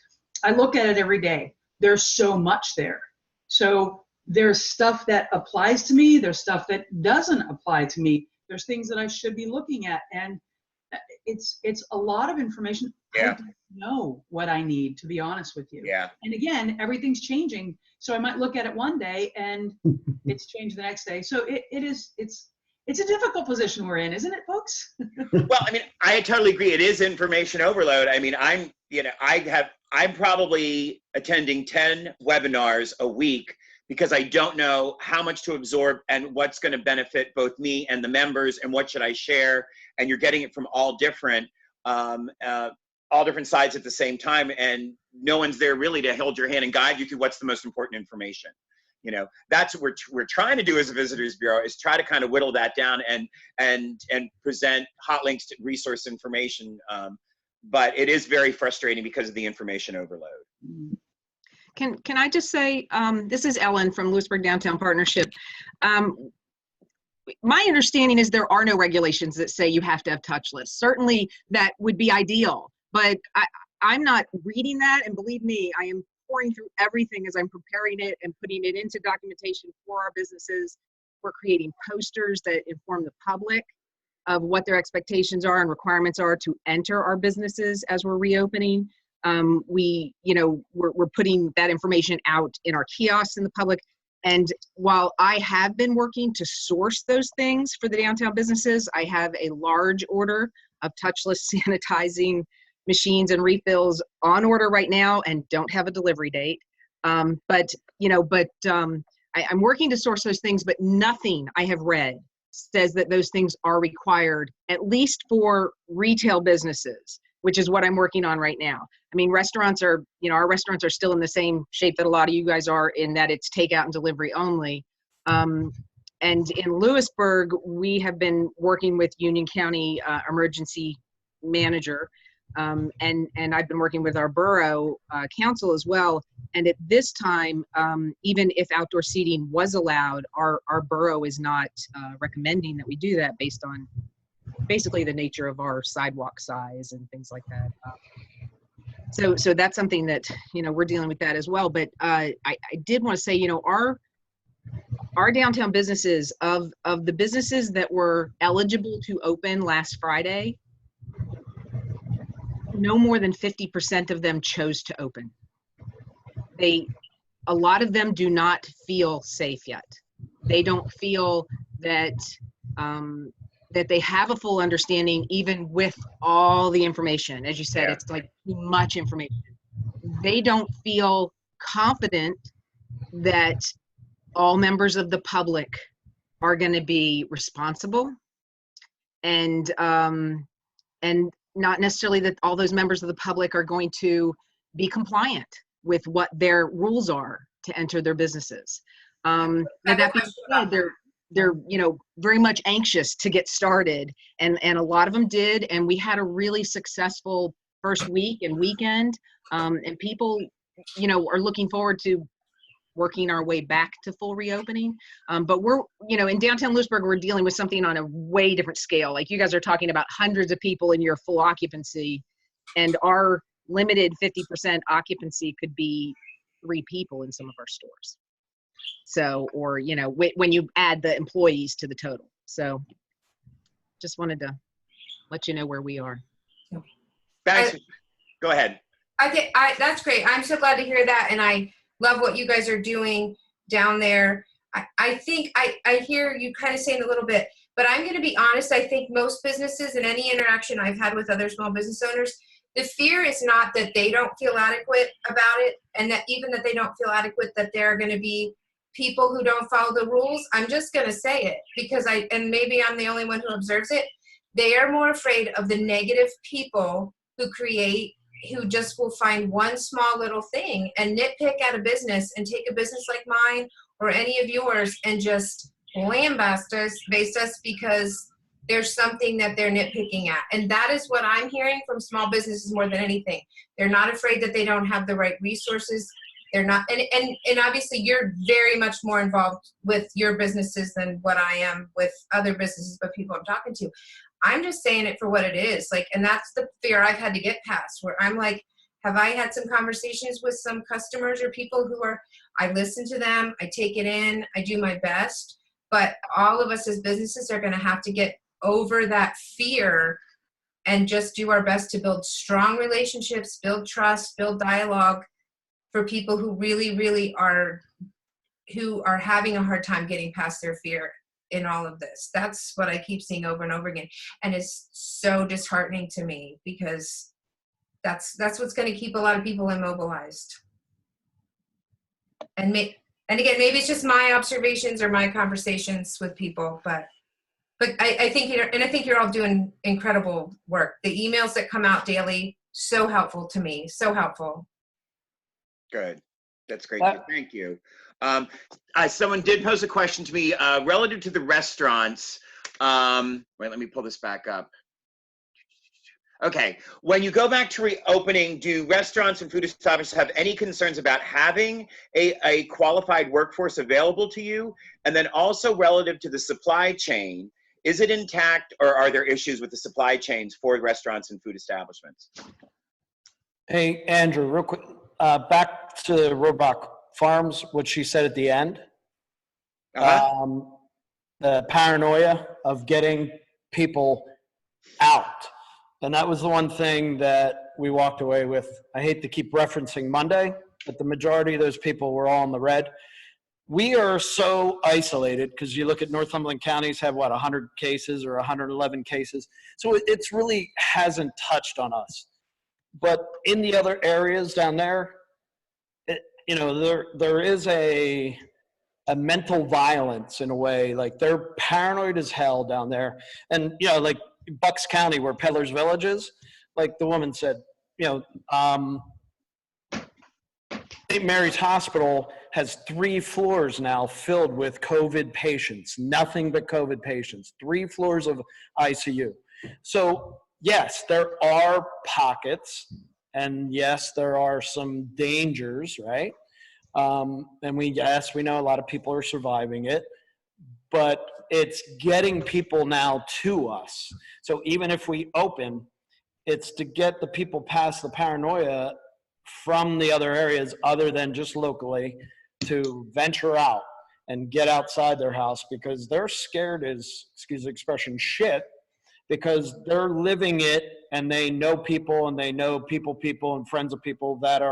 I look at it every day. There's so much there. So there's stuff that applies to me. There's stuff that doesn't apply to me. There's things that I should be looking at, and it's a lot of information. Yeah. I don't know what I need, to be honest with you. Yeah. And again, everything's changing. So I might look at it one day and it's changed the next day. So it's a difficult position we're in, isn't it, folks? Well, I mean, I totally agree. It is information overload. I mean, I'm probably attending 10 webinars a week, because I don't know how much to absorb and what's going to benefit both me and the members, and what should I share. And you're getting it from all different sides at the same time, and no one's there really to hold your hand and guide you through what's the most important information. That's what we're trying to do as a Visitors Bureau, is try to kind of whittle that down and present hot links to resource information. But it is very frustrating because of the information overload. Can I just say, this is Ellen from Lewisburg Downtown Partnership. My understanding is there are no regulations that say you have to have touchless. Certainly that would be ideal, but I'm not reading that, and believe me, I am pouring through everything as I'm preparing it and putting it into documentation for our businesses. We're creating posters that inform the public of what their expectations are and requirements are to enter our businesses as we're reopening. We're putting that information out in our kiosks in the public. And while I have been working to source those things for the downtown businesses, I have a large order of touchless sanitizing machines and refills on order right now and don't have a delivery date. I'm working to source those things, but nothing I have read says that those things are required, at least for retail businesses, which is what I'm working on right now. I mean, our restaurants are still in the same shape that a lot of you guys are, in that it's takeout and delivery only. And in Lewisburg, we have been working with Union County emergency manager, and I've been working with our borough council as well. And at this time, even if outdoor seating was allowed, our borough is not recommending that we do that based on basically the nature of our sidewalk size and things like that. So that's something that, we're dealing with that as well. But I did want to say, our downtown businesses, of the businesses that were eligible to open last Friday, no more than 50% of them chose to open. A lot of them do not feel safe yet. They don't feel that that they have a full understanding, even with all the information. As you said, it's like too much information. They don't feel confident that all members of the public are going to be responsible, and not necessarily that all those members of the public are going to be compliant with what their rules are to enter their businesses. Now that being said, they're very much anxious to get started, and a lot of them did, and we had a really successful first week and weekend, and people are looking forward to working our way back to full reopening. But we're, in downtown Lewisburg, we're dealing with something on a way different scale. Like, you guys are talking about hundreds of people in your full occupancy, and our limited 50% occupancy could be 3 people in some of our stores. So, or, when you add the employees to the total. So just wanted to let you know where we are. Thanks. Go ahead. That's great. I'm so glad to hear that. And I love what you guys are doing down there. I think I hear you kind of saying a little bit, but I'm going to be honest. I think most businesses, and any interaction I've had with other small business owners, the fear is not that they don't feel adequate about it, and that even that they don't feel adequate, that there are going to be people who don't follow the rules. I'm just going to say it because and maybe I'm the only one who observes it. They are more afraid of the negative people who just will find one small little thing and nitpick at a business, and take a business like mine or any of yours and just lambast us because there's something that they're nitpicking at. And that is what I'm hearing from small businesses more than anything. They're not afraid that they don't have the right resources. They're not, and obviously you're very much more involved with your businesses than what I am with other businesses, but people I'm talking to. I'm just saying it for what it is. Like, and that's the fear I've had to get past, where I'm like, have I had some conversations with some customers or people who I listen to them, I take it in, I do my best, but all of us as businesses are going to have to get over that fear and just do our best to build strong relationships, build trust, build dialogue for people who really, really are having a hard time getting past their fear in all of this. That's what I keep seeing over and over again. And it's so disheartening to me, because that's what's going to keep a lot of people immobilized. And again, maybe it's just my observations or my conversations with people, but I think you're all doing incredible work. The emails that come out daily, so helpful to me, so helpful. Good. That's great. Thank you. Someone did pose a question to me relative to the restaurants. Wait, let me pull this back up. Okay. When you go back to reopening, do restaurants and food establishments have any concerns about having a qualified workforce available to you? And then also relative to the supply chain, is it intact, or are there issues with the supply chains for restaurants and food establishments? Hey, Andrew, real quick, back to Robach Farms, what she said at the end. The paranoia of getting people out. And that was the one thing that we walked away with. I hate to keep referencing Monday, but the majority of those people were all in the red. We are so isolated, because you look at Northumberland counties have, 100 cases or 111 cases. So it's really hasn't touched on us. But in the other areas down there, there is a mental violence in a way. Like, they're paranoid as hell down there. And, like Bucks County, where Peddler's Village is, like the woman said, St. Mary's Hospital has 3 floors now filled with COVID patients, nothing but COVID patients, 3 floors of ICU. So yes, there are pockets, and yes, there are some dangers, right? And we know a lot of people are surviving it, but it's getting people now to us. So even if we open, it's to get the people past the paranoia from the other areas other than just locally to venture out and get outside their house, because they're scared as, excuse the expression, shit, because they're living it and they know people and they know people and friends of people that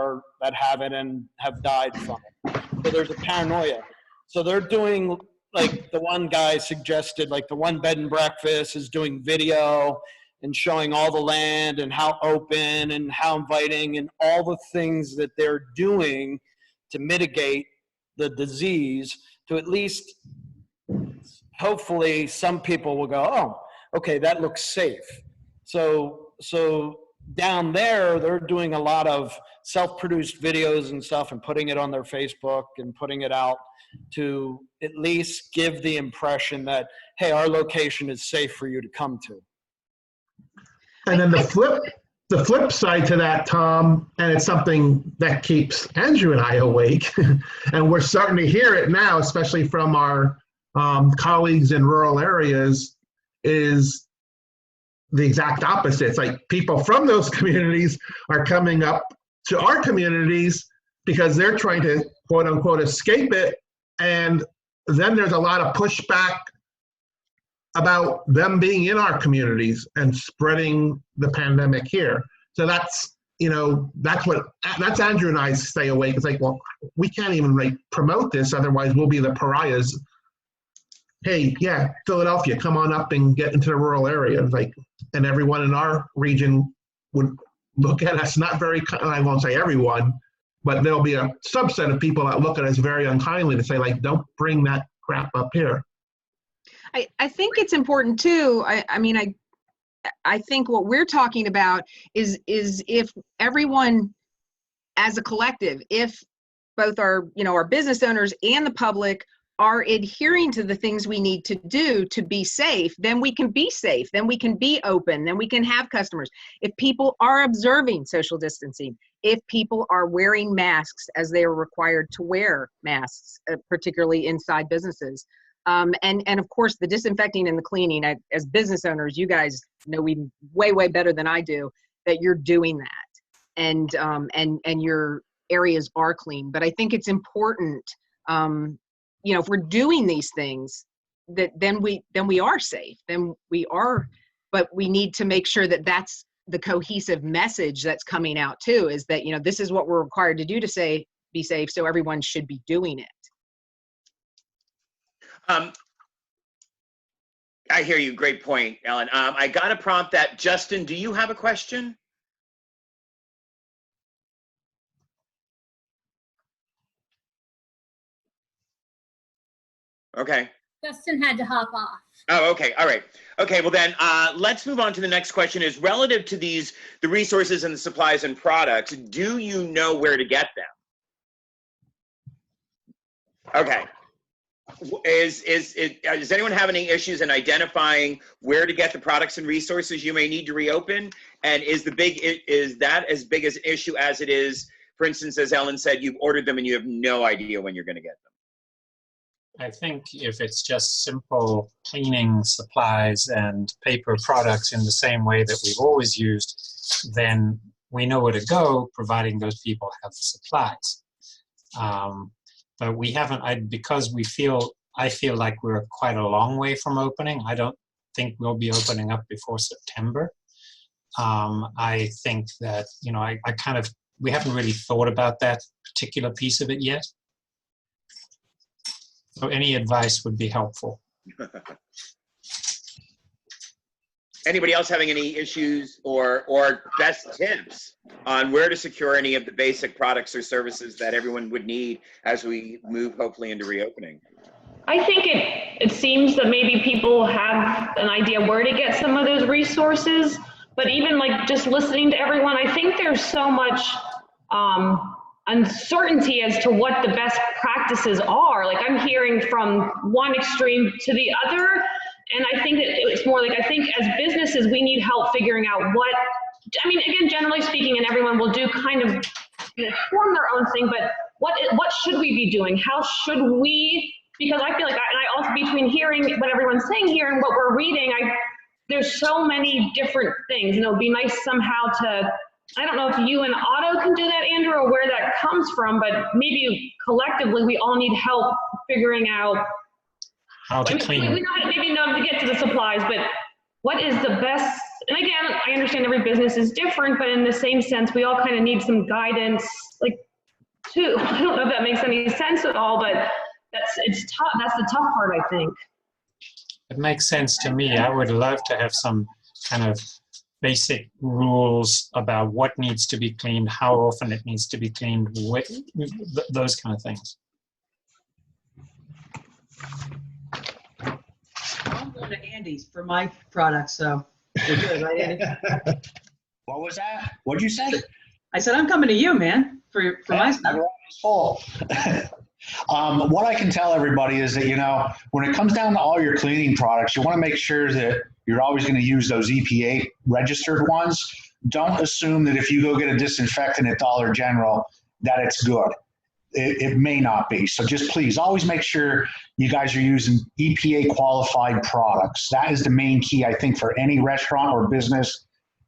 have it and have died from it. So there's a paranoia. So they're doing, like the one guy suggested, like the one bed and breakfast is doing video and showing all the land and how open and how inviting and all the things that they're doing to mitigate the disease, to at least hopefully some people will go, oh, okay, that looks safe. So down there, they're doing a lot of self-produced videos and stuff and putting it on their Facebook and putting it out to at least give the impression that, hey, our location is safe for you to come to. And then the flip side to that, Tom, and it's something that keeps Andrew and I awake, and we're starting to hear it now, especially from our colleagues in rural areas, is the exact opposite. It's like people from those communities are coming up to our communities because they're trying to, quote unquote, escape it. And then there's a lot of pushback about them being in our communities and spreading the pandemic here. So that's, that's Andrew and I stay awake. It's like, well, we can't even like promote this, otherwise we'll be the pariahs. Hey, yeah, Philadelphia, come on up and get into the rural area. Like, and everyone in our region would look at us not very, I won't say everyone, but there'll be a subset of people that look at us very unkindly to say, like, don't bring that crap up here. I think it's important too. I think what we're talking about is if everyone as a collective, if both our business owners and the public are adhering to the things we need to do to be safe, then we can be safe, then we can be open, then we can have customers. If people are observing social distancing, if people are wearing masks as they are required to wear masks, particularly inside businesses. And of course, the disinfecting and the cleaning, as business owners, you guys know way, way better than I do that you're doing that, and your areas are clean. But I think it's important, if we're doing these things, that then we are safe, then we are, but we need to make sure that that's the cohesive message that's coming out too, is that, this is what we're required to do to be safe, so everyone should be doing it. I hear you. Great point, Ellen. I got to prompt that. Justin, do you have a question? Okay. Justin had to hop off. Oh, okay. All right. Okay. Well, then let's move on to the next question. Is relative to the resources and the supplies and products, do you know where to get them? Okay. Does anyone have any issues in identifying where to get the products and resources you may need to reopen? And is that as big as an issue as it is, for instance, as Ellen said, you've ordered them and you have no idea when you're going to get them? I think if it's just simple cleaning supplies and paper products in the same way that we've always used, then we know where to go, providing those people have the supplies. But we haven't, because I feel like we're quite a long way from opening. I don't think we'll be opening up before September. I think that, we haven't really thought about that particular piece of it yet. So any advice would be helpful. Anybody else having any issues or best tips on where to secure any of the basic products or services that everyone would need as we move hopefully into reopening? I think it seems that maybe people have an idea where to get some of those resources, but even like just listening to everyone, I think there's so much uncertainty as to what the best practices are. Like I'm hearing from one extreme to the other. And I think that it's more like, I think as businesses, we need help figuring out again, generally speaking, and everyone will do kind of form their own thing, but what should we be doing? How should we because I feel like, and I also, between hearing what everyone's saying here and what we're reading, there's so many different things, and it would be nice somehow to, I don't know if you and Otto can do that, Andrew, or where that comes from, but maybe collectively we all need help figuring out how to clean. We maybe know to get to the supplies, but what is the best, and again, I understand every business is different, but in the same sense, we all kind of need some guidance, like, too. I don't know if that makes any sense at all, but it's tough. That's the tough part, I think. It makes sense to me. I would love to have some kind of basic rules about what needs to be cleaned, how often it needs to be cleaned, those kind of things. I'm going to Andy's for my products, so you're good, right, Andy? What was that? What'd you say? I said, I'm coming to you, man, for my stuff. What I can tell everybody is that, you know, when it comes down to all your cleaning products, you want to make sure that you're always going to use those EPA registered ones. Don't assume that if you go get a disinfectant at Dollar General that it's good. It may not be. So just please always make sure you guys are using EPA qualified products. That is the main key, I think, for any restaurant or business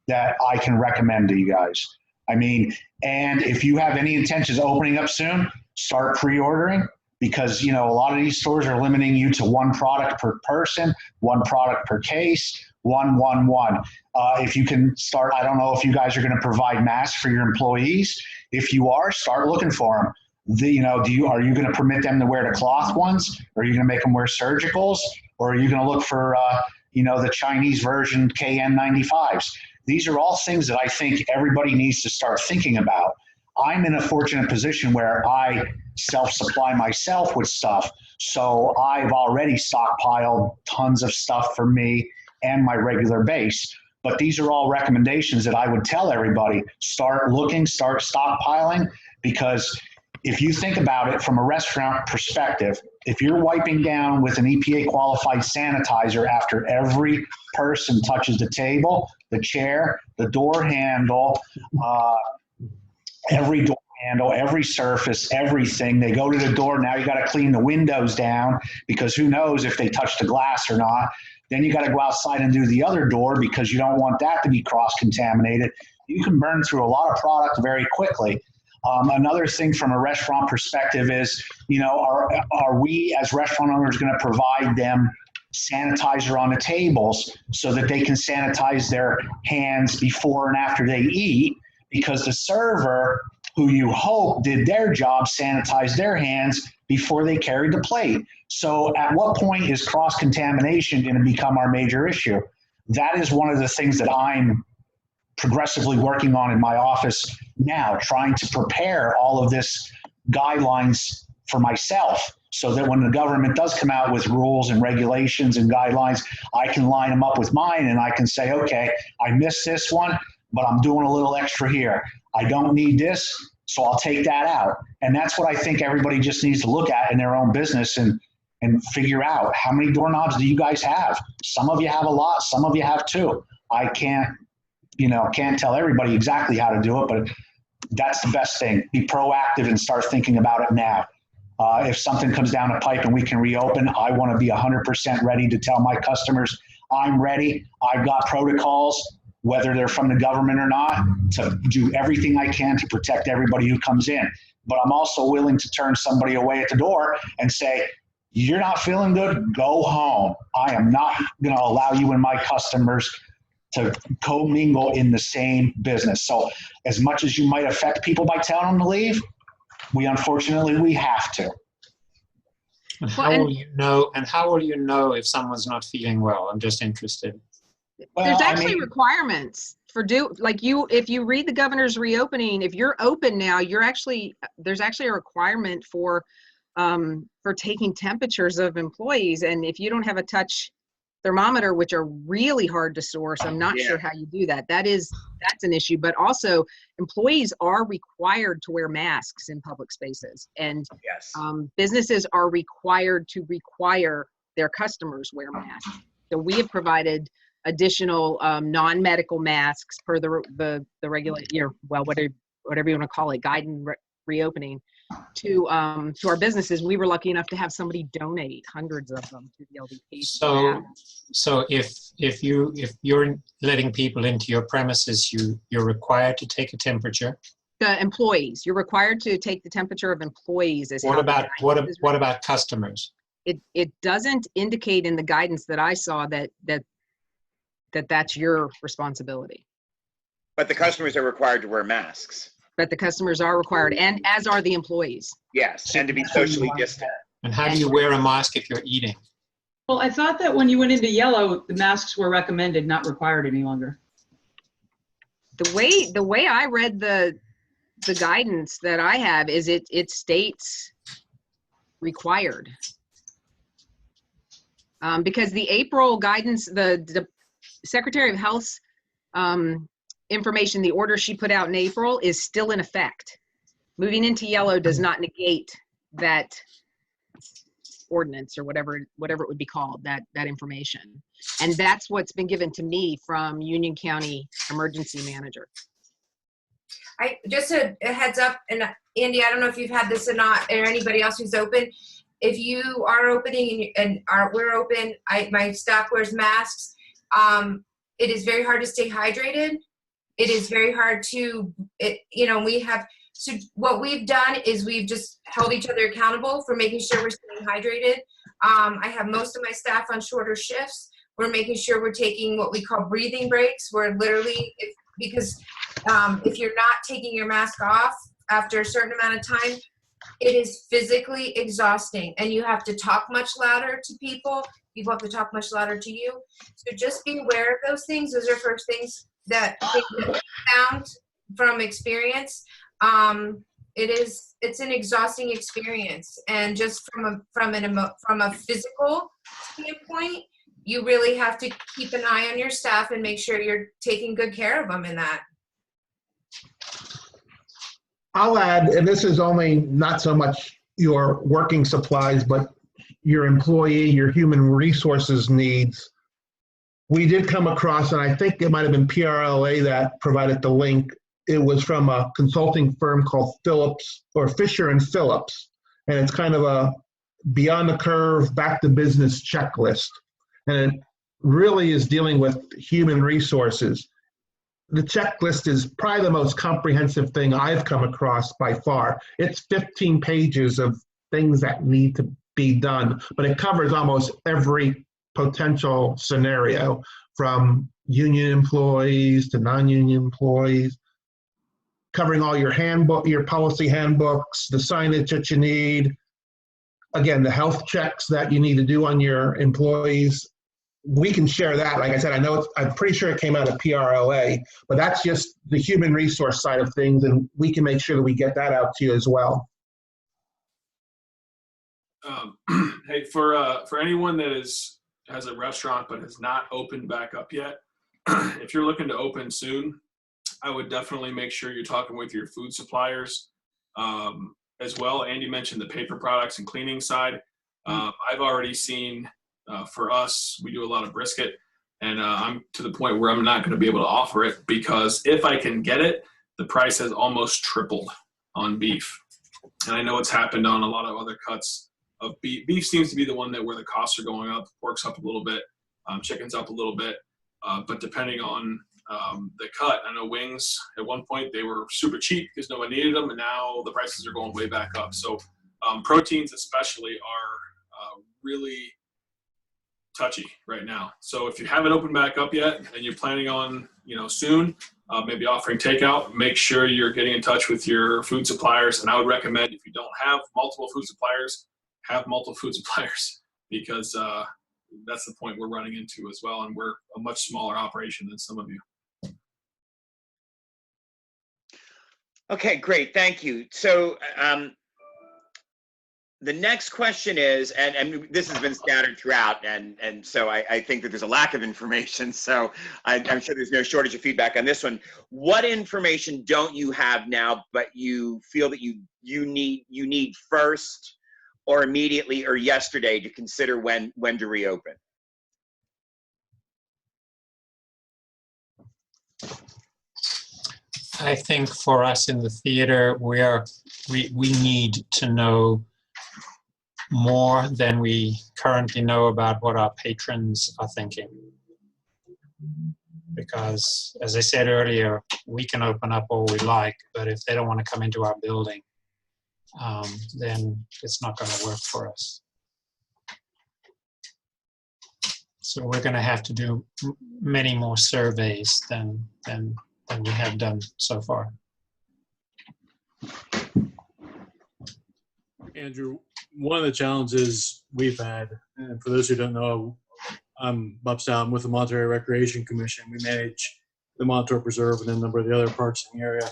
that I can recommend to you guys. I mean, and if you have any intentions of opening up soon, start pre-ordering, because, you know, a lot of these stores are limiting you to one product per person, one product per case, one. If you can start, I don't know if you guys are going to provide masks for your employees. If you are, start looking for them. Are you going to permit them to wear the cloth ones? Or are you going to make them wear surgicals? Or are you going to look for, the Chinese version KN95s? These are all things that I think everybody needs to start thinking about. I'm in a fortunate position where I self-supply myself with stuff. So I've already stockpiled tons of stuff for me and my regular base. But these are all recommendations that I would tell everybody. Start looking, start stockpiling, because if you think about it from a restaurant perspective, if you're wiping down with an EPA qualified sanitizer after every person touches the table, the chair, the door handle, every door handle, every surface, everything, they go to the door, now you got to clean the windows down because who knows if they touch the glass or not. Then you got to go outside and do the other door because you don't want that to be cross-contaminated. You can burn through a lot of product very quickly. Another thing from a restaurant perspective is, are we as restaurant owners going to provide them sanitizer on the tables so that they can sanitize their hands before and after they eat? Because the server, who you hope did their job, sanitized their hands before they carried the plate. So at what point is cross-contamination going to become our major issue? That is one of the things that I'm progressively working on in my office now, trying to prepare all of this guidelines for myself so that when the government does come out with rules and regulations and guidelines, I can line them up with mine and I can say, okay, I missed this one, but I'm doing a little extra here. I don't need this, so I'll take that out. And that's what I think everybody just needs to look at in their own business and figure out, how many doorknobs do you guys have? Some of you have a lot, some of you have two. I can't tell everybody exactly how to do it, but that's the best thing. Be proactive and start thinking about it now. If something comes down the pipe and we can reopen, I want to be 100% ready to tell my customers, I'm ready. I've got protocols, whether they're from the government or not, to do everything I can to protect everybody who comes in. But I'm also willing to turn somebody away at the door and say, you're not feeling good, go home. I am not going to allow you and my customers to commingle in the same business. So as much as you might affect people by telling them to leave, we have to. And how will you know? And how will you know if someone's not feeling well? I'm just interested. Well, there's actually requirements for if you read the governor's reopening, if you're open now, there's actually a requirement for taking temperatures of employees. And if you don't have a touch thermometer, which are really hard to source, I'm not sure how you do that. That's an issue. But also, employees are required to wear masks in public spaces, and businesses are required to require their customers wear masks. So we have provided additional non-medical masks per the regular, whatever you want to call it, reopening to our businesses. We were lucky enough to have somebody donate hundreds of them to the LDP. So if you're letting people into your premises, you're required to take a temperature. The employees, you're required to take the temperature of employees. What about customers? It doesn't indicate in the guidance that I saw that's your responsibility. But the customers are required to wear masks. But the customers are required, and as are the employees. Yes, and to be socially distant. And how do you wear a mask if you're eating? Well, I thought that when you went into yellow, the masks were recommended, not required any longer. The way I read the guidance that I have is it states required. Because the April guidance, the Secretary of Health's information, the order she put out in April is still in effect. Moving into yellow does not negate that ordinance or whatever it would be called, that information. And that's what's been given to me from Union County Emergency Manager. Just a heads up, and Andy, I don't know if you've had this or not, or anybody else who's open. If you are opening we're open, my staff wears masks. It is very hard to stay hydrated. It is very hard to, so what we've done is we've just held each other accountable for making sure we're staying hydrated. I have most of my staff on shorter shifts. We're making sure we're taking what we call breathing breaks, where literally, if you're not taking your mask off after a certain amount of time, it is physically exhausting, and you have to talk much louder to people. People have to talk much louder to you. So just be aware of those things. Those are first things that we found from experience. It's an exhausting experience, and just from a physical standpoint, you really have to keep an eye on your staff and make sure you're taking good care of them in that. I'll add, and this is only not so much your working supplies, but your employee, your human resources needs. We did come across, and I think it might have been PRLA that provided the link. It was from a consulting firm called Fisher and Phillips. And it's kind of a beyond the curve, back to business checklist. And it really is dealing with human resources. The checklist is probably the most comprehensive thing I've come across by far. It's 15 pages of things that need to be done, but it covers almost every potential scenario, from union employees to non-union employees, covering all your handbook, your policy handbooks, the signage that you need, again, the health checks that you need to do on your employees. We can share that. Like I said, I'm pretty sure it came out of PRLA, but that's just the human resource side of things, and we can make sure that we get that out to you as well. Hey, for anyone that has a restaurant but has not opened back up yet, if you're looking to open soon, I would definitely make sure you're talking with your food suppliers as well. Andy mentioned the paper products and cleaning side. I've already seen, for us, we do a lot of brisket, and I'm to the point where I'm not going to be able to offer it, because if I can get it, the price has almost tripled on beef. And I know it's happened on a lot of other cuts of beef. Beef seems to be the one where the costs are going up. Pork's up a little bit, chicken's up a little bit, but depending on the cut, I know wings at one point they were super cheap because no one needed them, and now the prices are going way back up. So proteins especially are really touchy right now. So if you haven't opened back up yet and you're planning on, soon, maybe offering takeout, make sure you're getting in touch with your food suppliers. And I would recommend, if you don't have multiple food suppliers, have multiple food suppliers, because that's the point we're running into as well. And we're a much smaller operation than some of you. Okay, great. Thank you. So the next question is, and this has been scattered throughout, and so I think that there's a lack of information. So I'm sure there's no shortage of feedback on this one. What information don't you have now, but you feel that you need first, or immediately, or yesterday to consider when to reopen? I think for us in the theater, we need to know more than we currently know about what our patrons are thinking. Because, as I said earlier, we can open up all we like, but if they don't want to come into our building, then it's not going to work for us. So we're going to have to do many more surveys than we have done so far. Andrew, one of the challenges we've had, and for those who don't know, I'm Bob Stout. I'm with the Monterey Recreation Commission. We manage the Montour Preserve and a number of the other parks in the area.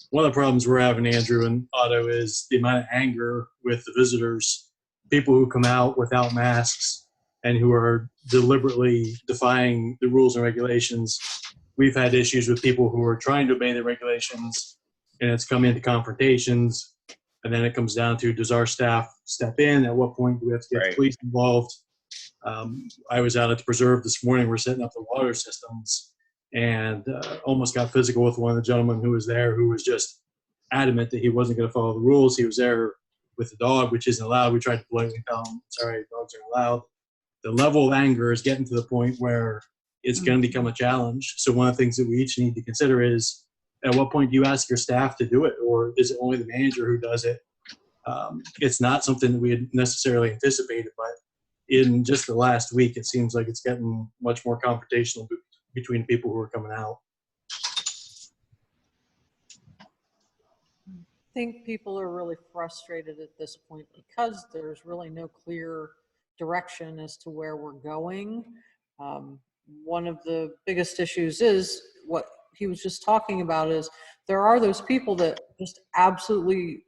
One of the problems we're having, Andrew and Otto, is the amount of anger with the visitors, people who come out without masks and who are deliberately defying the rules and regulations. We've had issues with people who are trying to obey the regulations, and it's come into confrontations. And then it comes down to, does our staff step in? At what point do we have to get the police involved? I was out at the preserve this morning. We're setting up the water systems, and almost got physical with one of the gentlemen who was there, who was just adamant that he wasn't going to follow the rules. He was there with the dog, which isn't allowed. We tried to politely tell him, sorry, dogs are allowed. The level of anger is getting to the point where it's going to become a challenge. So one of the things that we each need to consider is, at what point do you ask your staff to do it, or is it only the manager who does it? It's not something that we had necessarily anticipated, but in just the last week, it seems like it's getting much more confrontational between people who are coming out. I think people are really frustrated at this point because there's really no clear direction as to where we're going. One of the biggest issues is what he was just talking about, is there are those people that just absolutely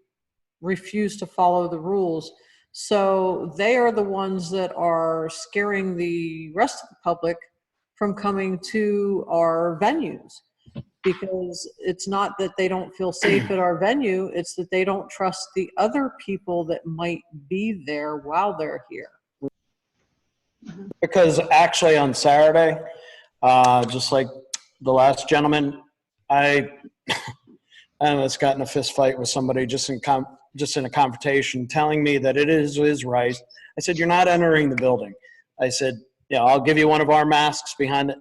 refuse to follow the rules. So they are the ones that are scaring the rest of the public from coming to our venues, because it's not that they don't feel safe at our venue, it's that they don't trust the other people that might be there while they're here. Because actually on Saturday, just like the last gentleman, I almost got in a fist fight with somebody just in a confrontation, telling me that it is his right. I said, you're not entering the building. I said, yeah, I'll give you one of our masks behind it,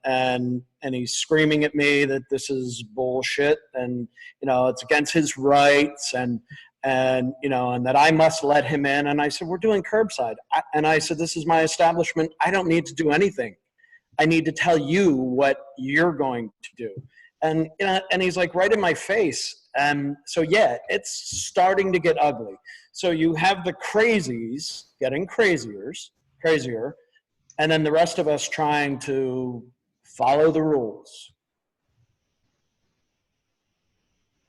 and he's screaming at me that this is bullshit, and it's against his rights, and that I must let him in. And I said, we're doing curbside. And I said, this is my establishment. I don't need to do anything. I need to tell you what you're going to do. And he's like right in my face. And so, yeah, it's starting to get ugly. So you have the crazies getting crazier, and then the rest of us trying to follow the rules.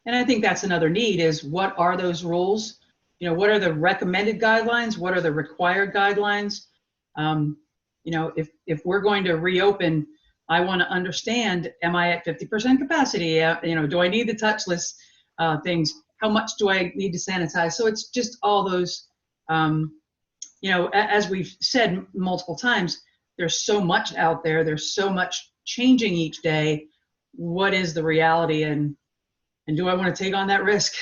And I think that's another need, is what are those rules? What are the recommended guidelines? What are the required guidelines? If we're going to reopen, I want to understand, am I at 50% capacity? Do I need the touchless things? How much do I need to sanitize? So it's just all those, as we've said multiple times, there's so much out there. There's so much changing each day. What is the reality, and do I want to take on that risk?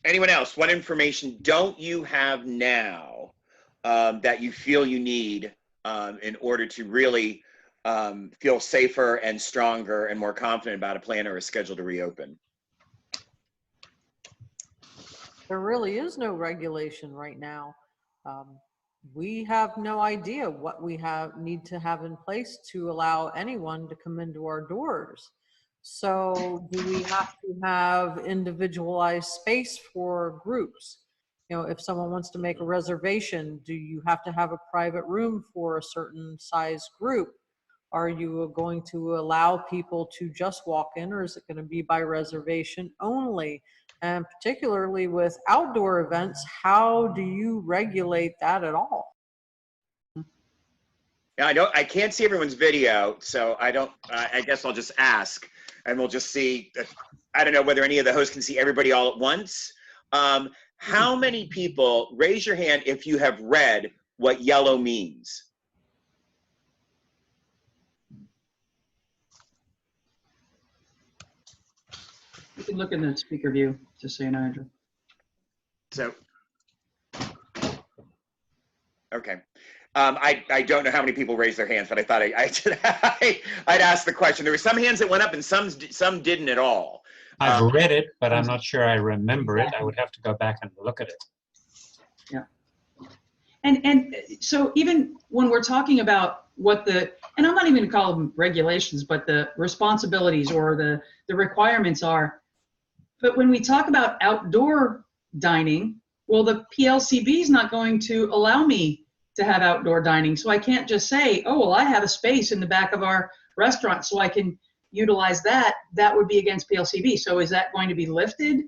Anyone else? What information don't you have now that you feel you need in order to really feel safer and stronger and more confident about a plan or a schedule to reopen? There really is no regulation right now. We have no idea what we need to have in place to allow anyone to come into our doors. So do we have to have individualized space for groups? If someone wants to make a reservation, do you have to have a private room for a certain size group? Are you going to allow people to just walk in, or is it going to be by reservation only? And particularly with outdoor events, how do you regulate that at all? I can't see everyone's video, so I guess I'll just ask, and we'll just see. I don't know whether any of the hosts can see everybody all at once. How many people, raise your hand if you have read what yellow means? You can look in the speaker view, just so you know, Andrew. So, okay. I don't know how many people raised their hands, but I thought I'd ask the question. There were some hands that went up and some didn't at all. I've read it, but I'm not sure I remember it. I would have to go back and look at it. Yeah. And so even when we're talking about what and I'm not even gonna call them regulations, but the responsibilities or the requirements are, but when we talk about outdoor dining, well, the PLCB is not going to allow me to have outdoor dining. So I can't just say, oh, well, I have a space in the back of our restaurant so I can utilize that. That would be against PLCB. So is that going to be lifted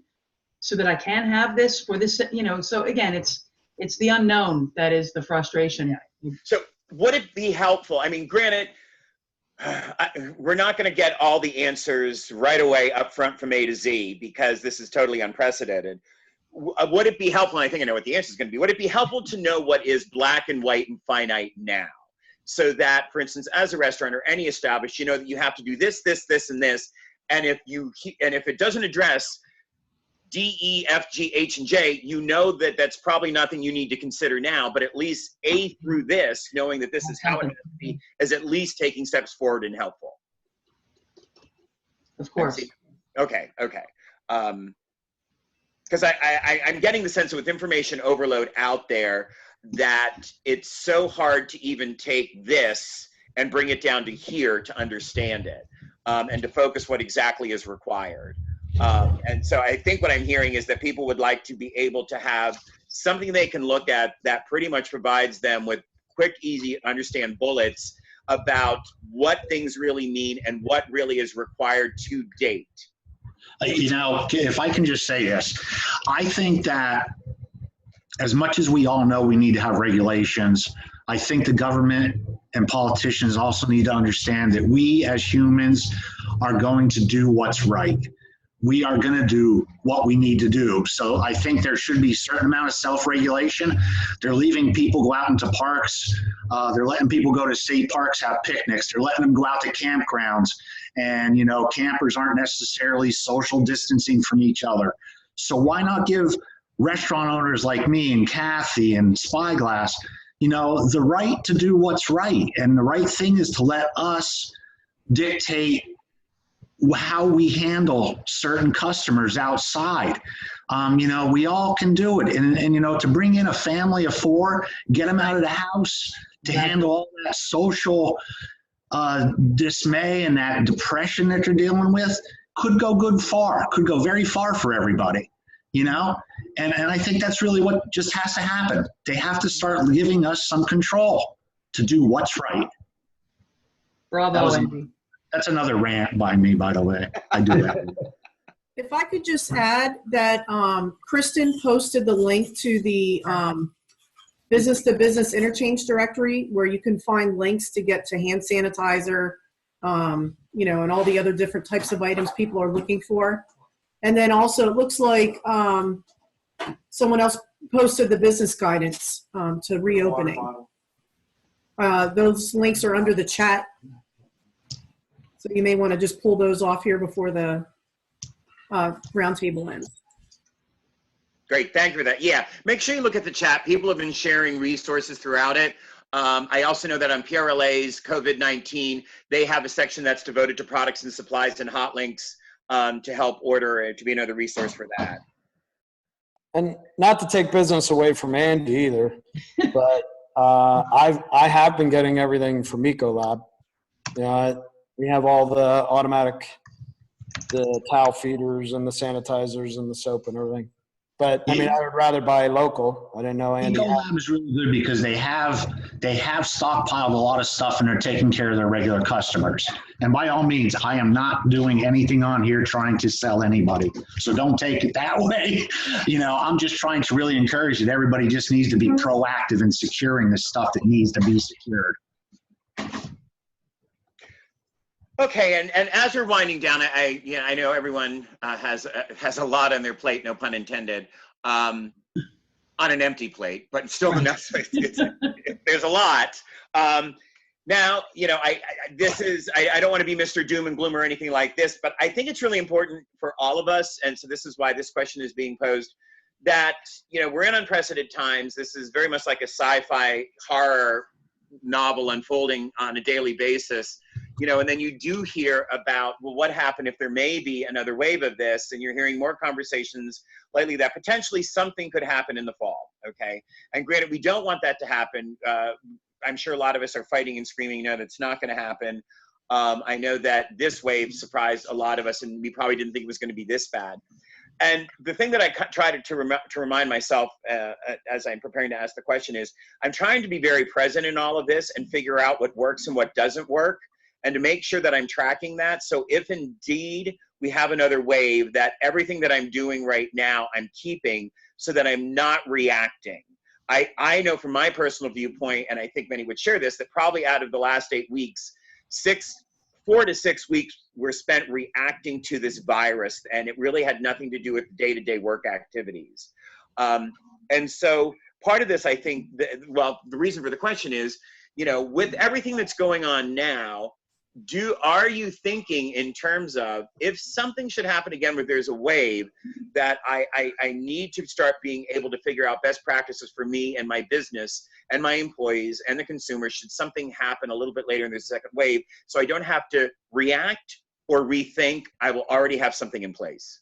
so that I can have this for this, so again, it's the unknown that is the frustration. So would it be helpful? I mean, granted, we're not going to get all the answers right away up front from A to Z because this is totally unprecedented. Would it be helpful, and I think I know what the answer is going to be, would it be helpful to know what is black and white and finite now? So that, for instance, as a restaurant or any established, you know that you have to do this, this, this, and this, and if it doesn't address D, E, F, G, H, and J, you know that that's probably nothing you need to consider now, but at least A through this, knowing that this is how it has to be, is at least taking steps forward and helpful. Of course. Okay. Because I'm getting the sense that with information overload out there, that it's so hard to even take this and bring it down to here to understand it, and to focus what exactly is required. And so I think what I'm hearing is that people would like to be able to have something they can look at that pretty much provides them with quick, easy to understand bullets about what things really mean and what really is required to date. If I can just say this, I think that as much as we all know we need to have regulations, I think the government and politicians also need to understand that we as humans are going to do what's right. We are going to do what we need to do. So I think there should be a certain amount of self-regulation. They're leaving people go out into parks. They're letting people go to state parks, have picnics. They're letting them go out to campgrounds. And, campers aren't necessarily social distancing from each other. So why not give restaurant owners like me and Kathy and Spyglass, the right to do what's right. And the right thing is to let us dictate how we handle certain customers outside. We all can do it. And to bring in a family of 4, get them out of the house to handle all that social dismay and that depression that they're dealing with could go very far for everybody, And I think that's really what just has to happen. They have to start giving us some control to do what's right. Bravo, Andy. That's another rant by me, by the way. I do that. If I could just add that Kristen posted the link to the business-to-business interchange directory where you can find links to get to hand sanitizer, and all the other different types of items people are looking for. And then also it looks like someone else posted the business guidance to reopening. Those links are under the chat. So you may want to just pull those off here before the roundtable ends. Great, thank you for that. Yeah, make sure you look at the chat. People have been sharing resources throughout it. I also know that on PRLA's COVID-19, they have a section that's devoted to products and supplies and hot links to help order, to be another resource for that. And not to take business away from Andy either, but I have been getting everything from Ecolab. We have all the automatic, the towel feeders and the sanitizers and the soap and everything. But I would rather buy local. I didn't know Andy. Ecolab is really good because they have stockpiled a lot of stuff and they're taking care of their regular customers. And by all means, I am not doing anything on here trying to sell anybody. So don't take it that way. I'm just trying to really encourage that everybody just needs to be proactive in securing the stuff that needs to be secured. Okay, and as we're winding down, I know everyone has a lot on their plate, no pun intended, on an empty plate, but still enough. There's a lot. Now, you know, I don't want to be Mr. Doom and Gloom or anything like this, but I think it's really important for all of us, and so this is why this question is being posed, that, you know, we're in unprecedented times. This is very much like a sci-fi horror novel unfolding on a daily basis, you know, and then you do hear about, well, what happened if there may be another wave of this, and you're hearing more conversations lately that potentially something could happen in the fall, okay? And granted, we don't want that to happen. I'm sure a lot of us are fighting and screaming, no, that's not going to happen. I know that this wave surprised a lot of us, and we probably didn't think it was going to be this bad. And the thing that I try to remind myself as I'm preparing to ask the question is, I'm trying to be very present in all of this and figure out what works and what doesn't work, and to make sure that I'm tracking that. So if indeed we have another wave, that everything that I'm doing right now, I'm keeping so that I'm not reacting. I know from my personal viewpoint, and I think many would share this, that probably out of the last 8 weeks, 4 to 6 weeks were spent reacting to this virus, and it really had nothing to do with day-to-day work activities. And so part of this, I think, well, the reason for the question is, you know, with everything that's going on now, are you thinking in terms of, if something should happen again where there's a wave, that I need to start being able to figure out best practices for me and my business and my employees and the consumer should something happen a little bit later in the second wave, so I don't have to react or rethink, I will already have something in place.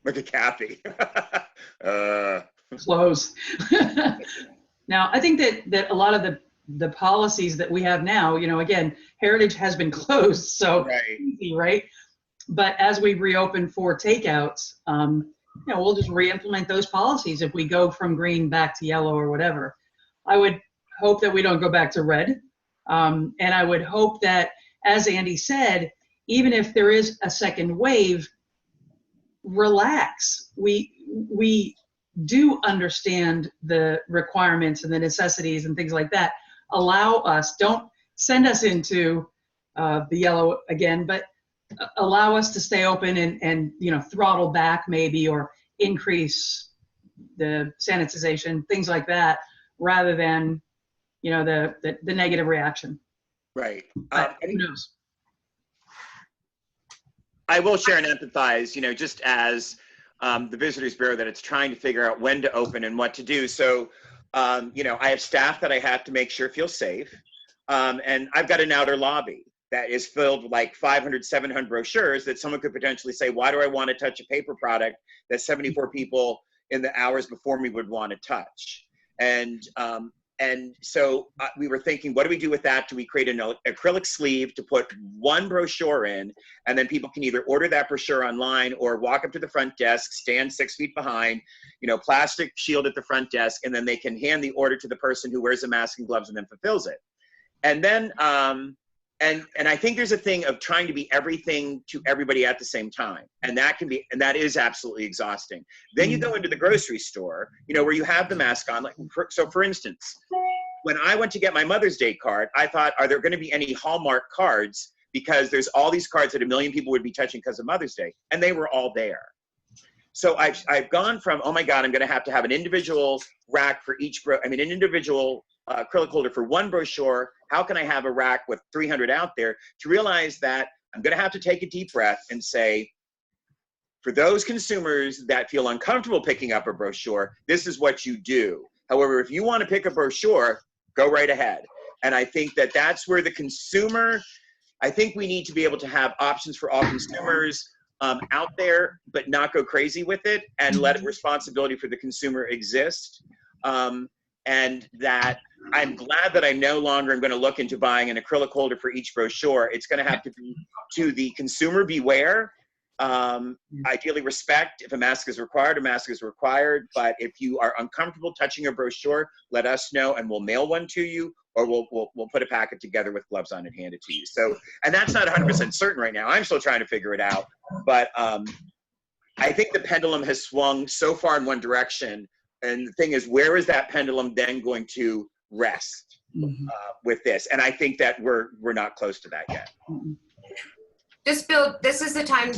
Look at Kathy. Close. Now, I think that a lot of the policies that we have now, you know, again, Heritage has been closed, so easy, right? But as we reopen for takeouts, you know, we'll just re-implement those policies if we go from green back to yellow or whatever. I would hope that we don't go back to red. And I would hope that, as Andy said, even if there is a second wave, relax. We do understand the requirements and the necessities and things like that. Allow us, don't send us into the yellow again, but allow us to stay open and you know, throttle back maybe, or increase the sanitization, things like that, rather than, you know, the negative reaction. Right. Who knows? I will share and empathize, you know, just as the Visitors Bureau, that it's trying to figure out when to open and what to do. So, you know, I have staff that I have to make sure feel safe. And I've got an outer lobby that is filled with like 500, 700 brochures that someone could potentially say, why do I want to touch a paper product that 74 people in the hours before me would want to touch? And so we were thinking, what do we do with that? Do we create an acrylic sleeve to put one brochure in, and then people can either order that brochure online or walk up to the front desk, stand 6 feet behind, you know, plastic shield at the front desk, and then they can hand the order to the person who wears a mask and gloves and then fulfills it. And then, and I think there's a thing of trying to be everything to everybody at the same time. And that can be, and that is absolutely exhausting. Then you go into the grocery store, you know, where you have the mask on. Like, so for instance, when I went to get my Mother's Day card, I thought, are there going to be any Hallmark cards? Because there's all these cards that 1 million people would be touching because of Mother's Day. And they were all there. So I've gone from, oh my God, I'm going to have an individual rack for each, an individual acrylic holder for one brochure. How can I have a rack with 300 out there? To realize that I'm going to have to take a deep breath and say, for those consumers that feel uncomfortable picking up a brochure, this is what you do. However, if you want to pick a brochure, go right ahead. And I think that that's where the consumer, I think we need to be able to have options for all consumers out there, but not go crazy with it, and let responsibility for the consumer exist. And that I'm glad that I no longer am going to look into buying an acrylic holder for each brochure. It's going to have to be to the consumer beware. Ideally respect. If a mask is required, a mask is required. But if you are uncomfortable touching a brochure, let us know and we'll mail one to you, or we'll put a packet together with gloves on and hand it to you. So, and that's not 100% certain right now. I'm still trying to figure it out. But I think the pendulum has swung so far in one direction. And the thing is, where is that pendulum then going to rest with this? And I think that we're not close to that yet. Just Bill, this is the time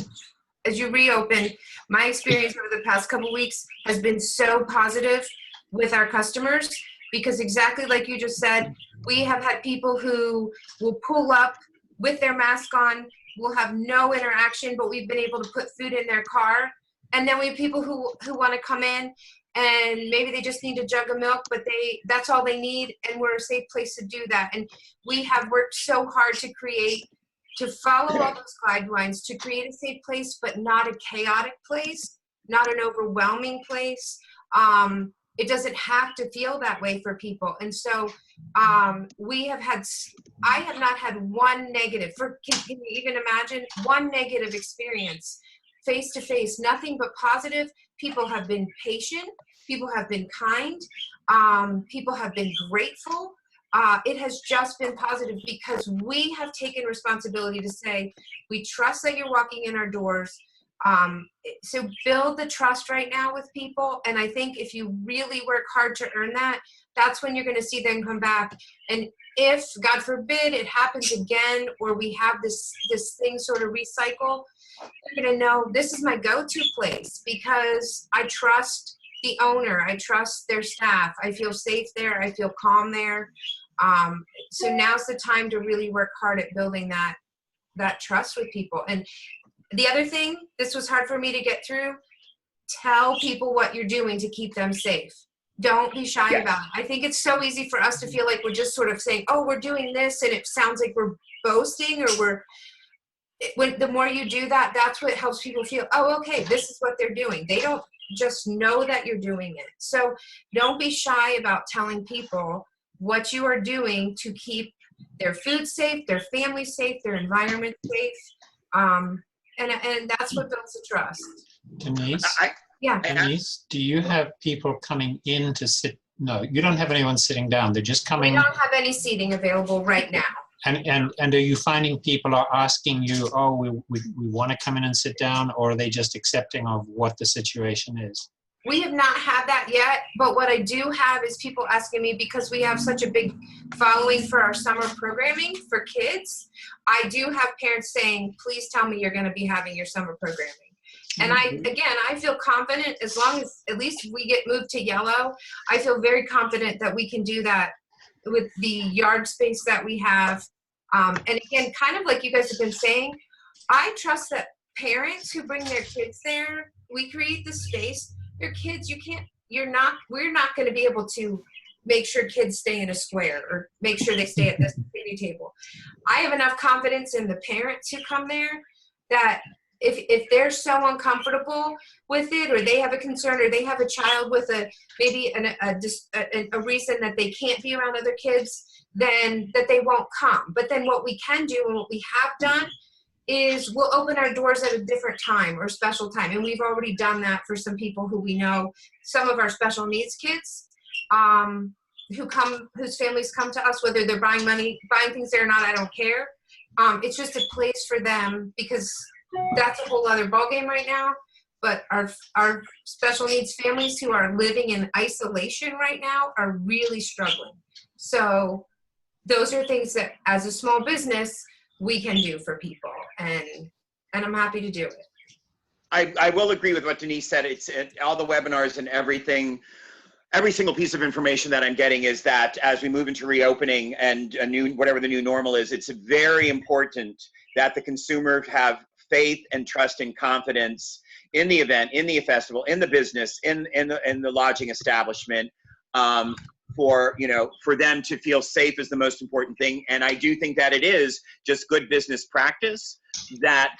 as you reopen. My experience over the past couple weeks has been so positive with our customers, because exactly like you just said, we have had people who will pull up with their mask on, will have no interaction, but we've been able to put food in their car. And then we have people who want to come in and maybe they just need a jug of milk, but that's all they need, and we're a safe place to do that. And we have worked so hard to follow all those guidelines, to create a safe place, but not a chaotic place, not an overwhelming place. It doesn't have to feel that way for people. And so I have not had one negative, can you even imagine, one negative experience face to face, nothing but positive. People have been patient, people have been kind, people have been grateful. It has just been positive because we have taken responsibility to say, we trust that you're walking in our doors. So build the trust right now with people. And I think if you really work hard to earn that, that's when you're going to see them come back. And if, God forbid, it happens again, or we have this thing sort of recycle, you're going to know this is my go-to place because I trust the owner. I trust their staff. I feel safe there. I feel calm there. So now's the time to really work hard at building that trust with people. And the other thing, this was hard for me to get through, tell people what you're doing to keep them safe. Don't be shy about it. I think it's so easy for us to feel like we're just sort of saying, oh, we're doing this, and it sounds like we're boasting, or the more you do that, that's what helps people feel, oh, okay, this is what they're doing. They don't just know that you're doing it. So don't be shy about telling people what you are doing to keep their food safe, their family safe, their environment safe. And that's what builds the trust. Denise? Yeah. Denise, do you have people coming in to sit? No, you don't have anyone sitting down. They're just coming. We don't have any seating available right now. And are you finding people are asking you, oh, we want to come in and sit down, or are they just accepting of what the situation is? We have not had that yet, but what I do have is people asking me, because we have such a big following for our summer programming for kids. I do have parents saying, please tell me you're going to be having your summer programming. And I feel confident, as long as at least we get moved to yellow, I feel very confident that we can do that with the yard space that we have. And again, kind of like you guys have been saying, I trust that parents who bring their kids there, we create the space. Your kids, we're not going to be able to make sure kids stay in a square or make sure they stay at this baby table. I have enough confidence in the parents who come there that if they're so uncomfortable with it, or they have a concern, or they have a child with maybe a reason that they can't be around other kids, then that they won't come. But then what we can do, and what we have done, is we'll open our doors at a different time or special time. And we've already done that for some people who we know, some of our special needs kids whose families come to us, whether they're buying things there or not, I don't care. It's just a place for them, because that's a whole other ballgame right now. But our special needs families who are living in isolation right now are really struggling. So those are things that, as a small business, we can do for people, and I'm happy to do it. I will agree with what Denise said. It's all the webinars and everything. Every single piece of information that I'm getting is that as we move into reopening and whatever the new normal is, it's very important that the consumer have faith and trust and confidence in the event, in the festival, in the business, in the lodging establishment. For them to feel safe is the most important thing. And I do think that it is just good business practice that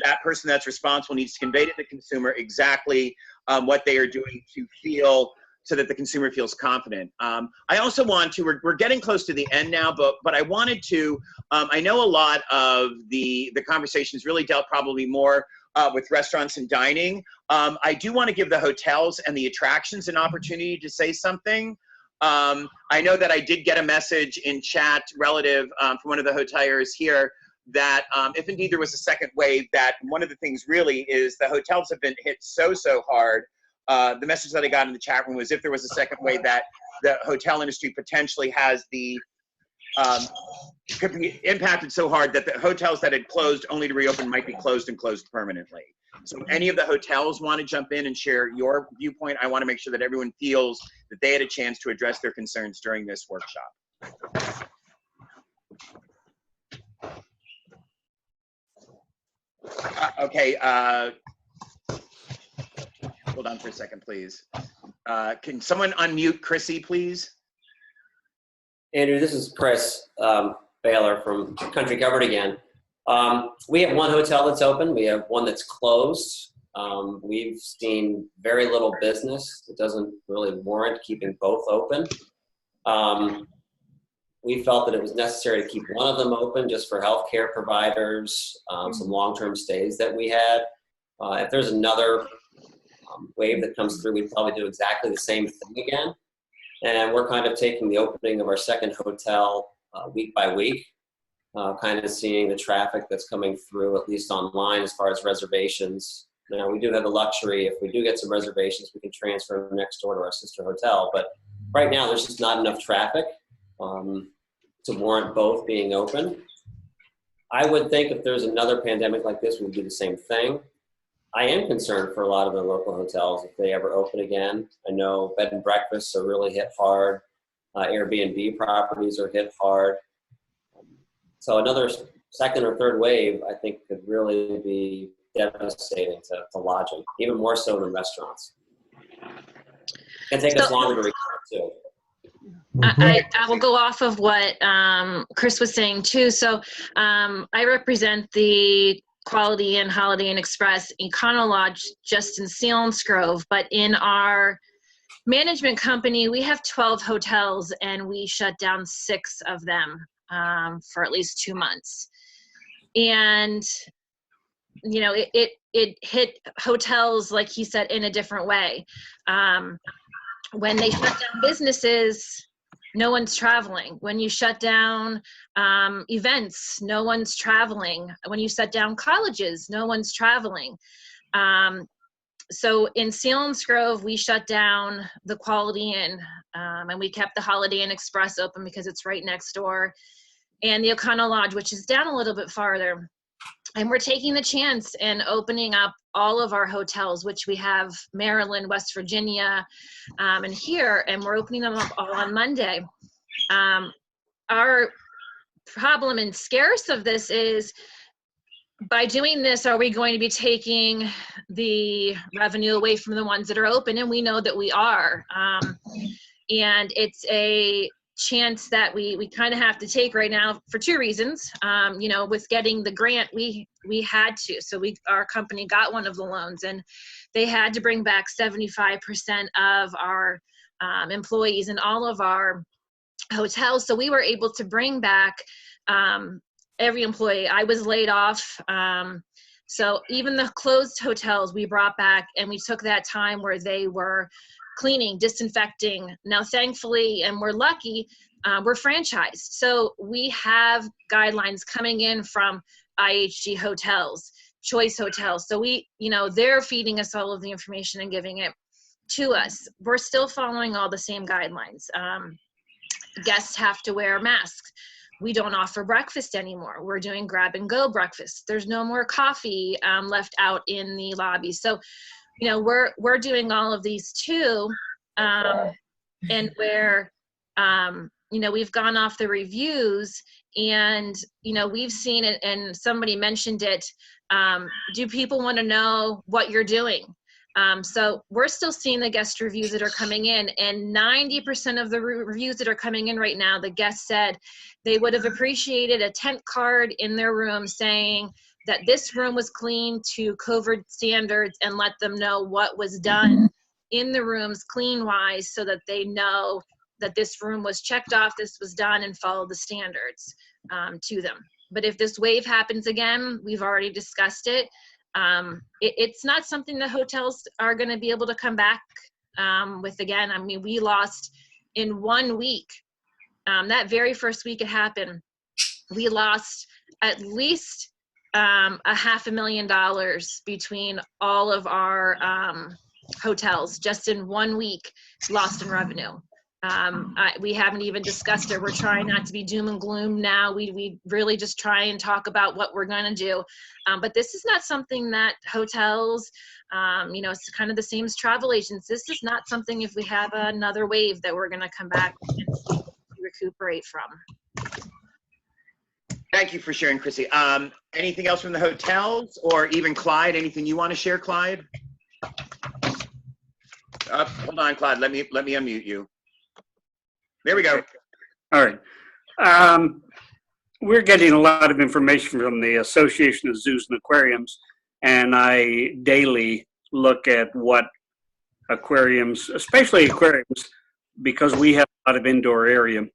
that person that's responsible needs to convey to the consumer exactly what they are doing to feel, so that the consumer feels confident. I also want to, we're getting close to the end now, but I wanted to, I know a lot of the conversations really dealt probably more with restaurants and dining. I do want to give the hotels and the attractions an opportunity to say something. I know that I did get a message in chat relative from one of the hoteliers here that if indeed there was a second wave, that one of the things really is the hotels have been hit so hard. The message that I got in the chat room was if there was a second wave, that the hotel industry potentially has could be impacted so hard that the hotels that had closed only to reopen might be closed and closed permanently. So if any of the hotels want to jump in and share your viewpoint, I want to make sure that everyone feels that they had a chance to address their concerns during this workshop. Okay, hold on for a second, please. Can someone unmute Chrissy, please? Andrew, this is Chris Baylor from Country Covered again. We have one hotel that's open. We have one that's closed. We've seen very little business. It doesn't really warrant keeping both open. We felt that it was necessary to keep one of them open just for healthcare providers, some long-term stays that we had. If there's another wave that comes through, we'd probably do exactly the same thing again. And we're kind of taking the opening of our second hotel week by week, kind of seeing the traffic that's coming through, at least online, as far as reservations. Now, we do have the luxury, if we do get some reservations, we can transfer them next door to our sister hotel. But right now, there's just not enough traffic to warrant both being open. I would think if there's another pandemic like this, we'd do the same thing. I am concerned for a lot of the local hotels if they ever open again. I know bed and breakfasts are really hit hard. Airbnb properties are hit hard. So another second or third wave, I think, could really be devastating to lodging, even more so than restaurants. It can take us longer to recover too. I will go off of what Chris was saying too. So I represent the Quality Inn, Holiday Inn Express Econo Lodge just in Selinsgrove, but in our management company, we have 12 hotels and we shut down 6 of them for at least 2 months. And, you know, it hit hotels, like he said, in a different way. When they shut down businesses, no one's traveling. When you shut down events, no one's traveling. When you shut down colleges, no one's traveling. So in Selinsgrove, we shut down the Quality Inn, and we kept the Holiday Inn Express open because it's right next door, and the Econo Lodge, which is down a little bit farther. And we're taking the chance and opening up all of our hotels, which we have Maryland, West Virginia, and here, and we're opening them up all on Monday. Our problem and scarce of this is, by doing this, are we going to be taking the revenue away from the ones that are open? And we know that we are. And it's a chance that we kind of have to take right now for 2 reasons. You know, with getting the grant, we had to. So our company got one of the loans, and they had to bring back 75% of our employees in all of our hotels. So we were able to bring back every employee. I was laid off. So even the closed hotels we brought back, and we took that time where they were cleaning, disinfecting. Now, thankfully, and we're lucky, we're franchised. So we have guidelines coming in from IHG hotels, Choice Hotels. So they're feeding us all of the information and giving it to us. We're still following all the same guidelines. Guests have to wear masks. We don't offer breakfast anymore. We're doing grab and go breakfast. There's no more coffee left out in the lobby. So, you know, we're doing all of these too. And where, you know, we've gone off the reviews, and, you know, we've seen it, and somebody mentioned it. Do people want to know what you're doing? So we're still seeing the guest reviews that are coming in, and 90% of the reviews that are coming in right now, the guests said they would have appreciated a tent card in their room saying that this room was clean to COVID standards, and let them know what was done in the rooms clean wise, so that they know that this room was checked off, this was done, and followed the standards to them. But if this wave happens again, we've already discussed it. It's not something the hotels are going to be able to come back with again. I mean, we lost in 1 week, that very first week it happened, we lost at least $500,000 between all of our hotels just in 1 week lost in revenue. We haven't even discussed it. We're trying not to be doom and gloom now. We really just try and talk about what we're going to do. But this is not something that hotels, it's kind of the same as travel agents. This is not something, if we have another wave, that we're going to come back and recuperate from. Thank you for sharing, Chrissy. Anything else from the hotels, or even Clyde? Anything you want to share, Clyde? Hold on, Clyde. Let me unmute you. There we go. All right. We're getting a lot of information from the Association of Zoos and Aquariums, and I daily look at what aquariums, especially aquariums, because we have a lot of indoor area,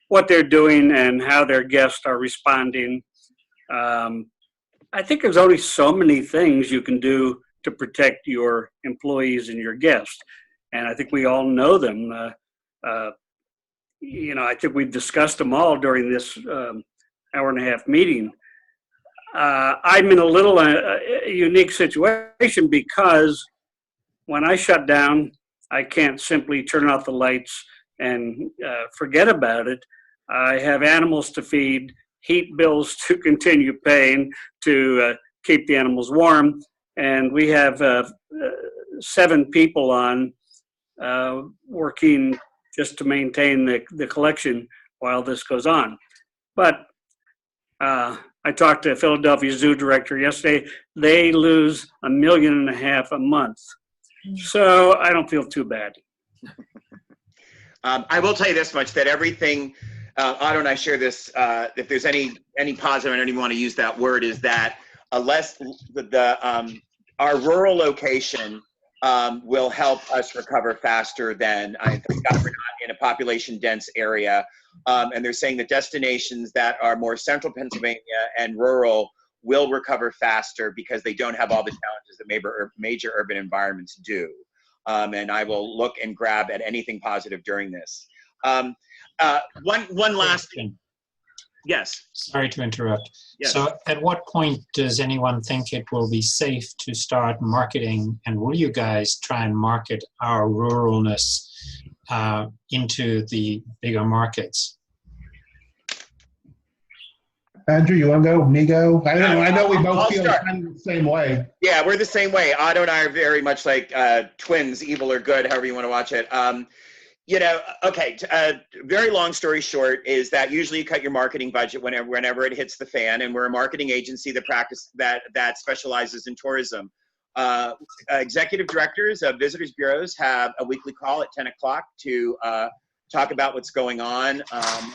what they're doing and how their guests are responding. I think there's only so many things you can do to protect your employees and your guests, and I think we all know them. I think we've discussed them all during this hour and a half meeting. I'm in a little unique situation because when I shut down, I can't simply turn off the lights and forget about it. I have animals to feed, heat bills to continue paying to keep the animals warm, and we have 7 people on working just to maintain the collection while this goes on. But I talked to Philadelphia Zoo director yesterday. They lose $1.5 million a month. So I don't feel too bad. I will tell you this much, that everything, Otto and I share this, if there's any positive, and I don't even want to use that word, is that unless our rural location will help us recover faster than, thank God we're not in a population dense area. And they're saying that destinations that are more central Pennsylvania and rural will recover faster because they don't have all the challenges that major urban environments do. And I will look and grab at anything positive during this. One last thing. Yes. Sorry to interrupt. Yes. So at what point does anyone think it will be safe to start marketing, and will you guys try and market our ruralness into the bigger markets? Andrew, you want to go? Me go? I know we both feel kind of the same way. Yeah, we're the same way. Otto and I are very much like twins, evil or good, however you want to watch it. Okay, very long story short is that usually you cut your marketing budget whenever it hits the fan, and we're a marketing agency that specializes in tourism. Executive directors of visitors bureaus have a weekly call at 10 o'clock to talk about what's going on.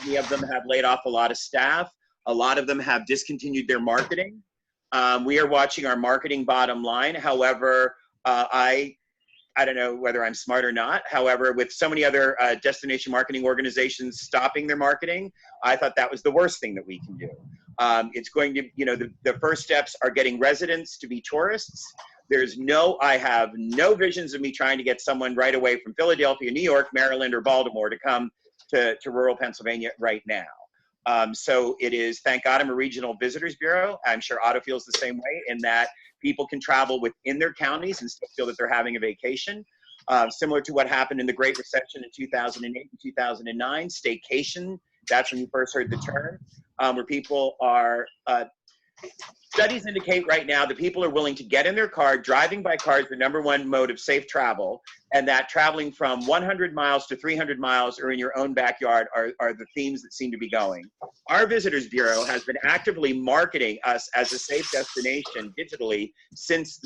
Many of them have laid off a lot of staff. A lot of them have discontinued their marketing. We are watching our marketing bottom line. However, I don't know whether I'm smart or not. However, with so many other destination marketing organizations stopping their marketing, I thought that was the worst thing that we can do. It's going to, the first steps are getting residents to be tourists. I have no visions of me trying to get someone right away from Philadelphia, New York, Maryland, or Baltimore to come to rural Pennsylvania right now. So it is, thank God I'm a regional visitors bureau. I'm sure Otto feels the same way, in that people can travel within their counties and still feel that they're having a vacation. Similar to what happened in the Great Recession in 2008 and 2009, staycation, that's when you first heard the term, where people are, studies indicate right now that people are willing to get in their car. Driving by car is the #1 mode of safe travel, and that traveling from 100 miles to 300 miles or in your own backyard are the themes that seem to be going. Our Visitors Bureau has been actively marketing us as a safe destination digitally since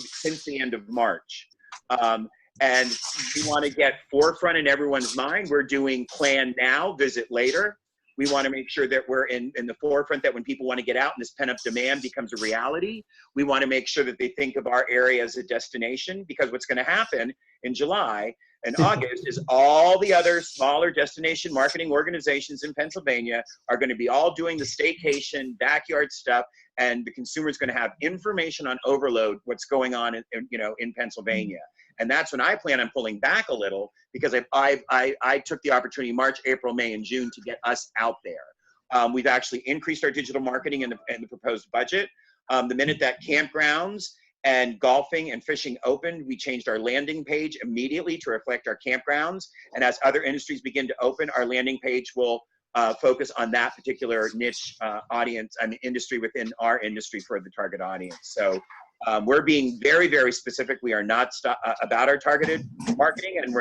the end of March. And we want to get forefront in everyone's mind. We're doing plan now, visit later. We want to make sure that we're in the forefront, that when people want to get out and this pent-up demand becomes a reality, we want to make sure that they think of our area as a destination, because what's going to happen in July and August is all the other smaller destination marketing organizations in Pennsylvania are going to be all doing the staycation, backyard stuff, and the consumer is going to have information on overload what's going on in Pennsylvania. And that's when I plan on pulling back a little, because I took the opportunity March, April, May, and June to get us out there. We've actually increased our digital marketing in the proposed budget. The minute that campgrounds and golfing and fishing opened, we changed our landing page immediately to reflect our campgrounds. And as other industries begin to open, our landing page will focus on that particular niche audience and industry within our industry for the target audience. So we're being very, very specific. We are not about our targeted marketing, and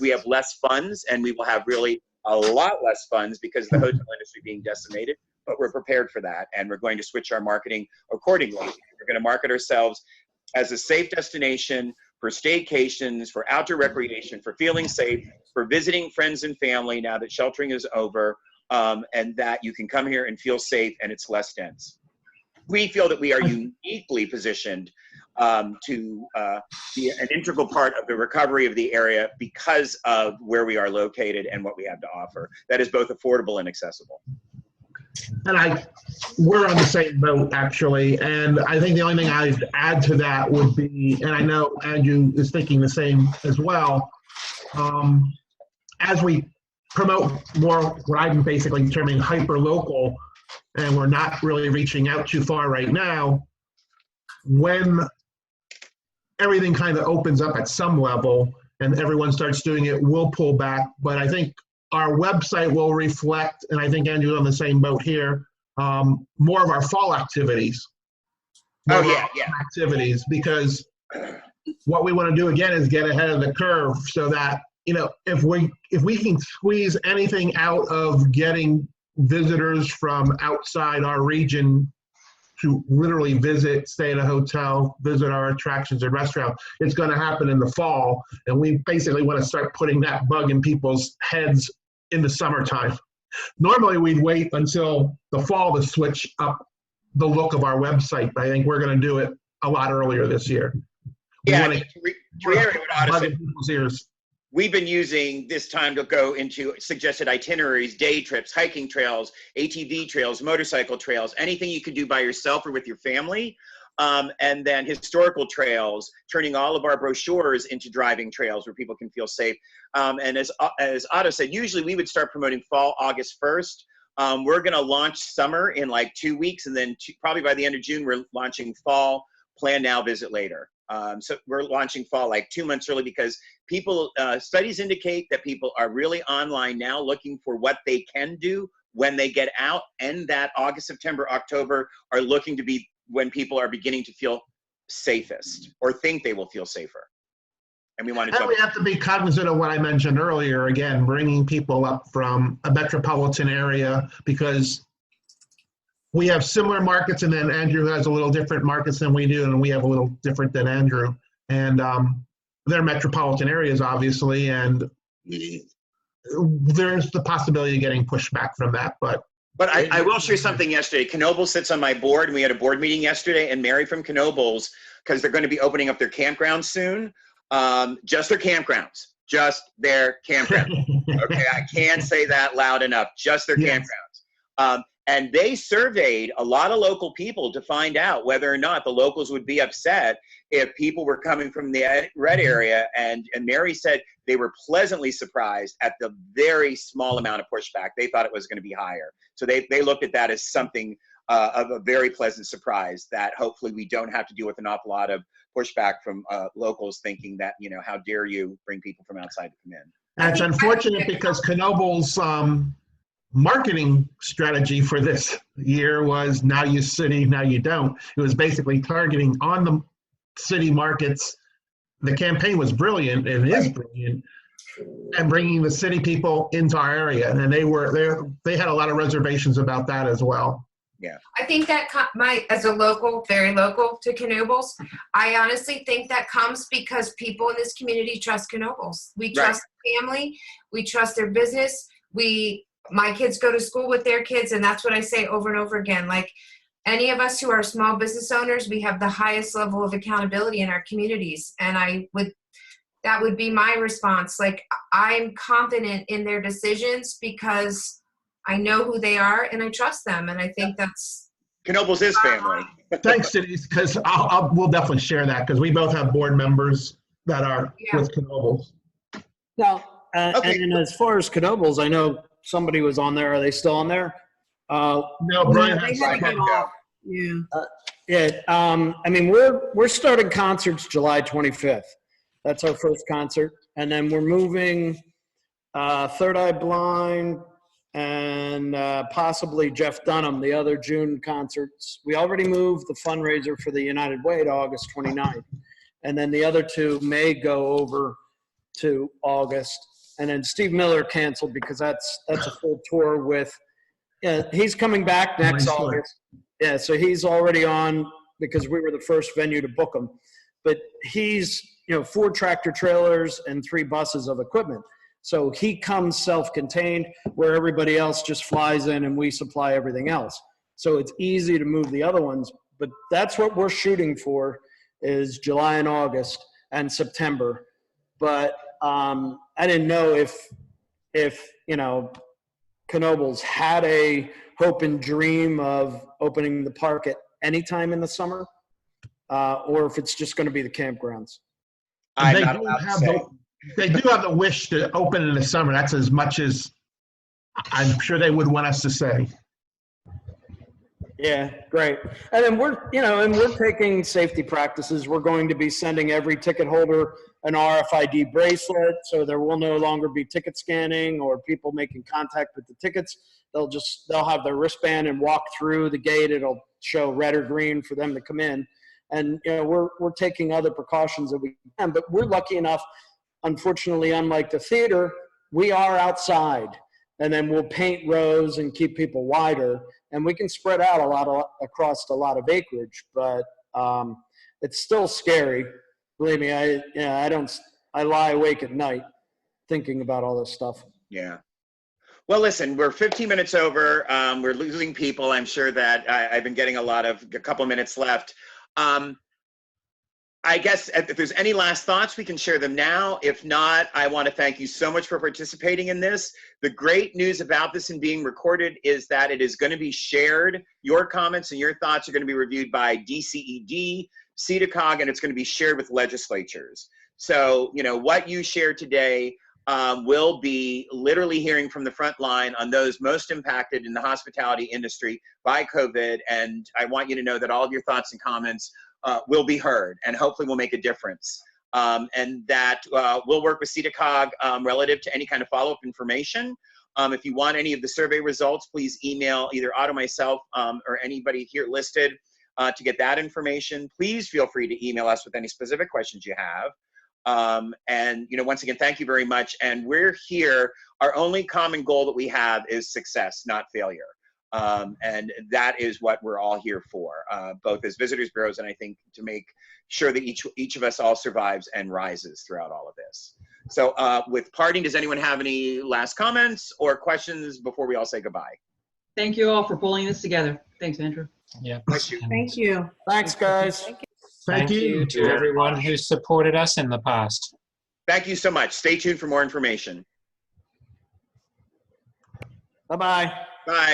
we have less funds, and we will have really a lot less funds because of the hotel industry being decimated, but we're prepared for that, and we're going to switch our marketing accordingly. We're going to market ourselves as a safe destination for staycations, for outdoor recreation, for feeling safe, for visiting friends and family now that sheltering is over, and that you can come here and feel safe and it's less dense. We feel that we are uniquely positioned to be an integral part of the recovery of the area because of where we are located and what we have to offer. That is both affordable and accessible. And we're on the same boat, actually. And I think the only thing I'd add to that would be, and I know Andrew is thinking the same as well, as we promote more what I'm basically terming hyper-local, and we're not really reaching out too far right now, when everything kind of opens up at some level and everyone starts doing it, we'll pull back. But I think our website will reflect, and I think Andrew's on the same boat here, more of our fall activities. Activities, because what we want to do again is get ahead of the curve so that, you know, if we can squeeze anything out of getting visitors from outside our region to literally visit, stay at a hotel, visit our attractions and restaurants, it's going to happen in the fall. And we basically want to start putting that bug in people's heads in the summertime. Normally we'd wait until the fall to switch up the look of our website, but I think we're going to do it a lot earlier this year. Yeah, to reiterate what Otto said, we've been using this time to go into suggested itineraries, day trips, hiking trails, ATV trails, motorcycle trails, anything you could do by yourself or with your family. And then historical trails, turning all of our brochures into driving trails where people can feel safe. And as Otto said, usually we would start promoting fall August 1st. We're going to launch summer in like 2 weeks, and then probably by the end of June, we're launching fall, plan now, visit later. So we're launching fall like 2 months early because people, studies indicate that people are really online now looking for what they can do when they get out, and that August, September, October are looking to be when people are beginning to feel safest or think they will feel safer. And we want to we have to be cognizant of what I mentioned earlier, again, bringing people up from a metropolitan area, because we have similar markets, and then Andrew has a little different markets than we do, and we have a little different than Andrew. And they're metropolitan areas, obviously, and there's the possibility of getting pushback from that. But I will share something yesterday. Knoebels sits on my board, and we had a board meeting yesterday, and Mary from Knoebels, because they're going to be opening up their campgrounds soon, just their campgrounds. Okay, I can't say that loud enough. Just their campgrounds. And they surveyed a lot of local people to find out whether or not the locals would be upset if people were coming from the red area. And Mary said they were pleasantly surprised at the very small amount of pushback. They thought it was going to be higher. So they looked at that as something of a very pleasant surprise, that hopefully we don't have to deal with an awful lot of pushback from locals thinking that, you know, how dare you bring people from outside to come in. And it's unfortunate because Knoebels' marketing strategy for this year was now you city, now you don't. It was basically targeting on the city markets. The campaign was brilliant, and is brilliant, and bringing the city people into our area. And they had a lot of reservations about that as well. Yeah. I think that as a local, very local to Knoebels, I honestly think that comes because people in this community trust Knoebels. We trust family, we trust their business. My kids go to school with their kids, and that's what I say over and over again. Like, any of us who are small business owners, we have the highest level of accountability in our communities. And that would be my response. Like, I'm confident in their decisions because I know who they are and I trust them. And I think that's Knoebels is family. Thanks, Denise, because we'll definitely share that, because we both have board members that are with Knoebels. Now, and as far as Knoebels, I know somebody was on there. Are they still on there? No, Brian. They had to get off. Yeah. I mean, we're starting concerts July 25th. That's our first concert. And then we're moving Third Eye Blind and possibly Jeff Dunham, the other June concerts. We already moved the fundraiser for the United Way to August 29th. And then the other two may go over to August. And then Steve Miller canceled because that's a full tour with, he's coming back next August. Yeah, so he's already on because we were the first venue to book him. But he's, 4 tractor trailers and 3 buses of equipment. So he comes self-contained where everybody else just flies in and we supply everything else. So it's easy to move the other ones, but that's what we're shooting for is July and August and September. But I didn't know if Knoebels had a hope and dream of opening the park at any time in the summer, or if it's just going to be the campgrounds. They do have the wish to open in the summer. That's as much as I'm sure they would want us to say. Yeah, great. And then we're taking safety practices. We're going to be sending every ticket holder an RFID bracelet, so there will no longer be ticket scanning or people making contact with the tickets. They'll have their wristband and walk through the gate. It'll show red or green for them to come in. And we're taking other precautions that we can, but we're lucky enough, unfortunately, unlike the theater, we are outside. And then we'll paint rows and keep people wider, and we can spread out across a lot of acreage. But it's still scary. Believe me, I lie awake at night thinking about all this stuff. Yeah. Well, listen, we're 15 minutes over. We're losing people. I'm sure that I've been getting a couple minutes left. I guess if there's any last thoughts, we can share them now. If not, I want to thank you so much for participating in this. The great news about this and being recorded is that it is going to be shared. Your comments and your thoughts are going to be reviewed by DCED, SEDA-COG, and it's going to be shared with legislatures. So, what you share today will be literally hearing from the front line on those most impacted in the hospitality industry by COVID. And I want you to know that all of your thoughts and comments will be heard, and hopefully will make a difference. And that we'll work with SEDA-COG relative to any kind of follow-up information. If you want any of the survey results, please email either Otto, myself, or anybody here listed to get that information. Please feel free to email us with any specific questions you have. And once again, thank you very much. And we're here. Our only common goal that we have is success, not failure. And that is what we're all here for, both as visitors bureaus and I think to make sure that each of us all survives and rises throughout all of this. So with parting, does anyone have any last comments or questions before we all say goodbye? Thank you all for pulling this together. Thanks, Andrew. Yeah. Thank you. Thanks, guys. Thank you to everyone who supported us in the past. Thank you so much. Stay tuned for more information. Bye-bye. Bye.